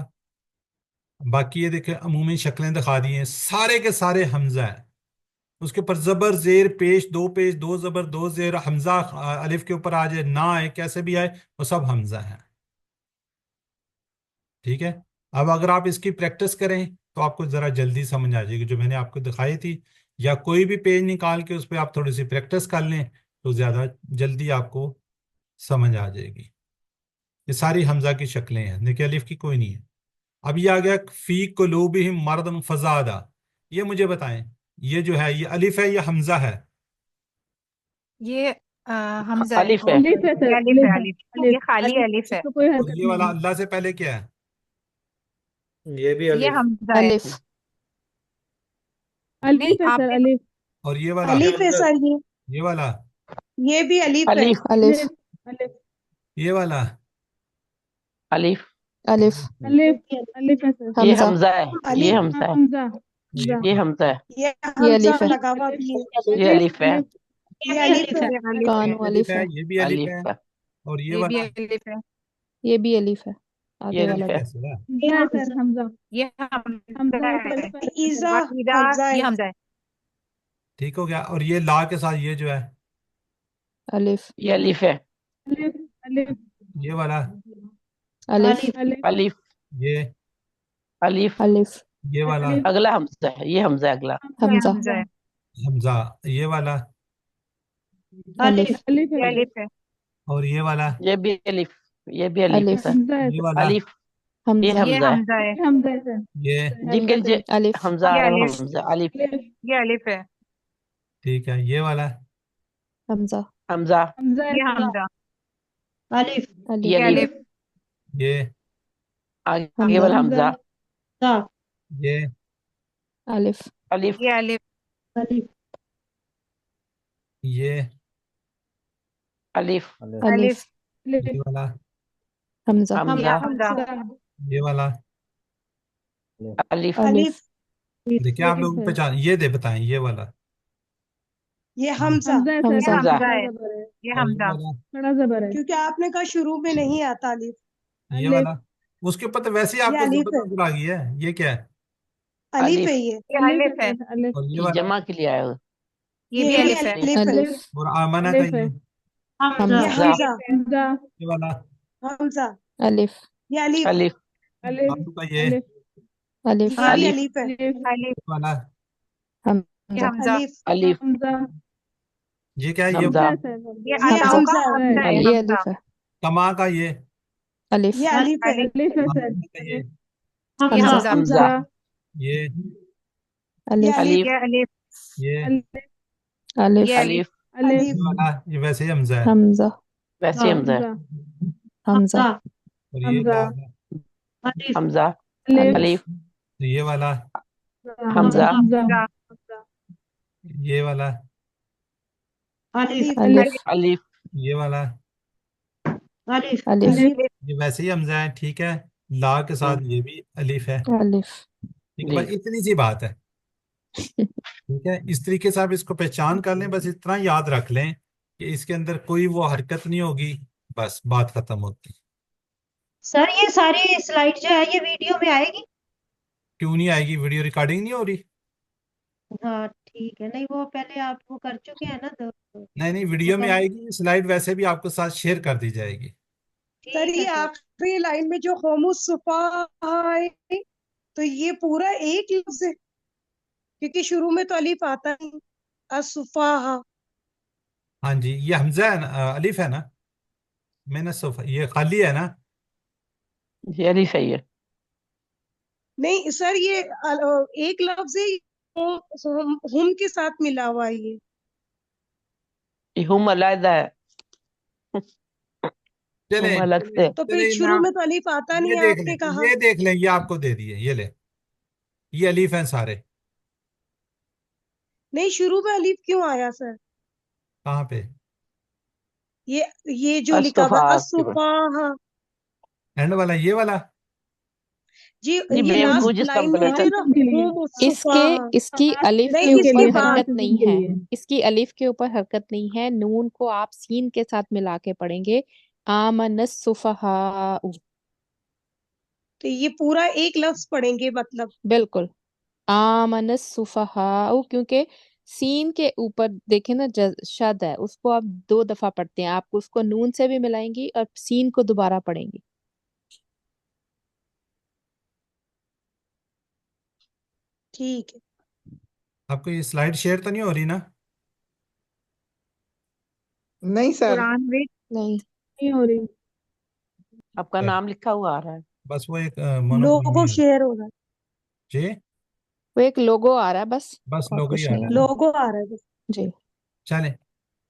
बाकी ये देखे अमूमी शक्लें दिखा दी हैं, सारे के सारे हमजा है। उसके ऊपर जबर जेर पेश, दो पेश, दो जबर दो जेर, हमजा अलिफ के ऊपर आ जाए ना आए, कैसे भी आए, वो सब हमजा है। ठीक है। अब अगर आप इसकी प्रैक्टिस करें तो आपको जरा जल्दी समझ आ जाएगी जो मैंने आपको दिखाई थी। या कोई भी पेज निकाल के उस पर आप थोड़ी सी प्रैक्टिस कर लें तो ज्यादा जल्दी आपको समझ आ जाएगी। ये सारी हमजा की शक्लें हैं, देखिए अलिफ की कोई नहीं है। अब ये आ गया फी कुलूबिहिम मरदन फजादा। ये मुझे बताएं, ये जो है ये अलिफ है या हमजा है।
ये हमजा है।
अलिफ है।
अलिफ है
ये
सर,
अलिफ है,
अलिफ है,
अलिफ, ये
अलिफ
खाली
अलिफ,
अलिफ है।
इसको कोई
और
हरकत
ये वाला
नहीं है।
अल्लाह से पहले क्या है।
ये भी
ये
अलिफ।
हमजा है।
अलिफ
नहीं
अलिफ है सर,
आपने
अलिफ
और ये वाला,
अलिफ है सर
ये वाला,
ये भी अलिफ है।
अलिफ
अलिफ
अलिफ अलिफ
ये वाला,
अलिफ
अलिफ
अलिफ अलिफ है सर।
ये
हमजा
हमजा है। ये
अलिफ
हमजा है।
हमजा
ये
हमजा
ये हमजा है।
ये
ये
हमजा
अलिफ है।
लगा हुआ भी है।
ये अलिफ है।
अलिफ
ये अलिफ है।
ये अलिफ है,
कानू
अलिफ
अलिफ
है,
है।
ये भी अलिफ
अलिफ
है।
है।
और ये
ये भी
वाला,
अलिफ है,
ये भी अलिफ है।
ये
आगे
अलिफ
वाला
है।
कैसे है।
हमजा है सर, हमजा
ये हमजा
हमजा
है।
ऊपर पर है
ईजा
सर।
वहीदा,
हमजा
ये
है।
हमजा है।
ठीक हो गया। और ये ला के साथ ये जो है,
अलिफ
ये अलिफ है।
अलिफ अलिफ
ये वाला,
अलिफ
अलिफ
अलिफ
ये
अलिफ
अलिफ
ये वाला,
अलिफ
अगला हमजा है। ये हमजा है अगला।
ये
हमजा
हमजा है।
हमजा, ये वाला,
अलिफ
अलिफ
ये
है
अलिफ है।
और ये वाला,
ये भी अलिफ। ये भी अलिफ है
अलिफ
सर।
हमजा है
ये
सर,
वाला,
अलिफ ये
हमजा
ये
हमजा है।
हमजा है।
हमजा है सर।
ये।
जिनके
हरकत
लिए
है।
अलिफ
हमजा आ
ये
रहा है वो
अलिफ,
हमजा अलिफ।
अलिफ
ये अलिफ है।
ठीक है। ये वाला,
हमजा
हमजा
हमजा है
ये
सर।
हमजा,
अलिफ
अलिफ
ये
ये
अलिफ।
अलिफ,
ये
आगे
हमजा
वाला
हमजा
हमजा
ये
अलिफ
अलिफ
ये अलिफ,
अलिफ
ये
अलिफ
अलिफ,
अलिफ
ये वाला,
हमजा
ये
हमजा
हमजा,
ये वाला।
अलिफ
अलिफ
देखिए आप लोग पहचान, ये दे बताएं, ये वाला,
ये हमजा।
हमजा है सर।
ये
हमजा
हमजा
बड़ा
है।
जबर है,
ये
और ये
हमजा,
वाला,
बड़ा जबर है।
क्योंकि आपने कहा शुरू में नहीं आता अलिफ।
ये
अलिफ
वाला। उसके ऊपर तो वैसे ही
ये
आपको
अलिफ
जबर
है।
नजर आ गई है। ये क्या है।
अलिफ है
अलिफ
ये
अलिफ
अलिफ
है
है।
सर, अलिफ
और ये
ये
वाला,
जमा के लिए आया हुआ।
ये भी
ये भी
अलिफ है।
अलिफ है।
अलिफ
और आमना का
अलिफ है।
ये
हमजा
ये
हमजा
हमजा।
हमजा
ये वाला,
हमजा।
अलिफ
ये अलिफ।
अलिफ
अलिफ
बाबू का ये,
अलिफ
अलिफ
ये भी
अलिफ
अलीफ है।
अलिफ
वाला
ये
हमजा
हमजा
अलीफ
अलिफ
हमजा
ये क्या है ये
हमजा
हमजा सर
ये
ये
अलिफ
हमजा
का
है।
हमजा है
ये
हमजा
अलिफ है
कमा का ये
अलिफ
ये अलीफ है।
अलिफ है सर
मानी का ये
ये
हमजा
हमजा
हमजा
ये
ये
अलिफ
अलीफ
अलिफ
ये अलिफ
ये
अलिफ
ये
अलिफ
अलिफ
ये वाला ये वैसे ही हमजा है
हमजा
वैसे हमजा है
हमजा
हमजा
और ये
हमजा
ला है
अलिफ
हमजा
अलिफ
अलिफ
तो ये वाला
हमजा
हमजा
हमजा
ये वाला
अलीफ
अलिफ
अलिफ
ये वाला
अलिफ
अलिफ
अलिफ
ये वैसे ही हमजा है ठीक है ला के साथ ये भी अलिफ है
अलिफ
ठीक है बस
जी
इतनी सी बात है ठीक है इस तरीके से आप इसको पहचान कर लें बस इतना याद रख लें कि इसके अंदर कोई वो हरकत नहीं होगी बस बात खत्म होती
सर ये सारी स्लाइड जो है ये वीडियो में आएगी?
क्यों नहीं आएगी वीडियो रिकॉर्डिंग नहीं हो रही
हाँ ठीक है, नहीं वो पहले आप वो कर चुके हैं ना तो
नहीं नहीं
वो
वीडियो में
पहले
आएगी स्लाइड वैसे भी आपके साथ शेयर कर दी जाएगी
सर
ठीक है
ये
सर।
आखिरी लाइन में जो होमुसफा है तो ये पूरा एक लफ्ज है क्योंकि शुरू में तो अलीफ आता नहीं असुफाहा
हाँ जी ये हमजा है ना अलिफ है ना मैंने सोफा ये खाली है ना
ये अलिफ है ये
नहीं सर ये एक लफ्ज है हम के साथ मिला हुआ है ये
हम अलग है
चले
हम अलग से
तो
चले
फिर
मैं
शुरू में तो अलीफ आता नहीं
ये
है
देख
आपने
लें
कहा
ये देख लें ये आपको दे दिए ये ले ये अलीफ हैं सारे
नहीं शुरू में अलीफ क्यों आया सर
कहाँ पे
ये जो लिखा हुआ
अस्तफा
असुफाहा
एंड वाला ये वाला
जी
जी
ये
मेम
लास्ट
जिस
लाइन में
कंप्लीट
है ना
के लिए
होमुसफाहा
इसकी अलिफ के
नहीं इसके
ऊपर
बाद
हरकत नहीं
के
है
लिए
इसकी अलिफ के ऊपर हरकत नहीं है नून को आप सीन के साथ मिला के पढ़ेंगे आमनस सुफहाउ
तो ये पूरा एक लफ्ज पढ़ेंगे मतलब
बिल्कुल आमनस सुफहाउ क्योंकि सीन के ऊपर देखें ना शद है उसको आप 2 दफा पढ़ते हैं आप उसको नून से भी मिलाएंगी और सीन को दोबारा पढ़ेंगी
ठीक है
आपको ये स्लाइड शेयर तो नहीं हो रही ना
नहीं सर
कुरान में
नहीं
नहीं हो रही
आपका नाम लिखा हुआ आ रहा है
बस वो एक
लोगो
मोनोक्रोमी है
शेयर हो रहा है
जी
वो एक लोगो आ रहा है बस
बस
और
लोगो ही
कुछ
आ
नहीं
रहा
आ
है
रहा
लोगो आ रहा है बस
जी
चले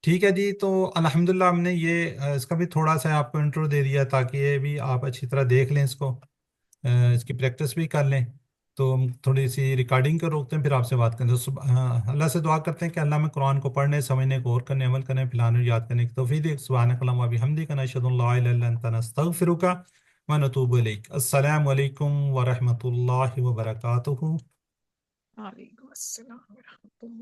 ठीक है जी तो अल्हम्दुलिल्लाह हमने ये इसका भी थोड़ा सा आपको इंट्रो दे दिया ताकि ये भी आप अच्छी तरह देख लें इसको इसकी प्रैक्टिस भी कर लें तो हम थोड़ी सी रिकॉर्डिंग को रोकते हैं फिर आपसे बात करें तो अल्लाह से दुआ करते हैं कि अल्लाह में कुरान को पढ़ने समझने को और करने अमल करने फिलहाल याद करने की तौफीक दे सुब्हानक अल्लाहुम्मा व बिहम्दिक नशहदु अन ला इलाहा इल्ला अंता नस्तगफिरुका व नतूबु इलैक अस्सलामु अलैकुम व रहमतुल्लाहि व बरकातुहू
वालेकुम अस्सलाम।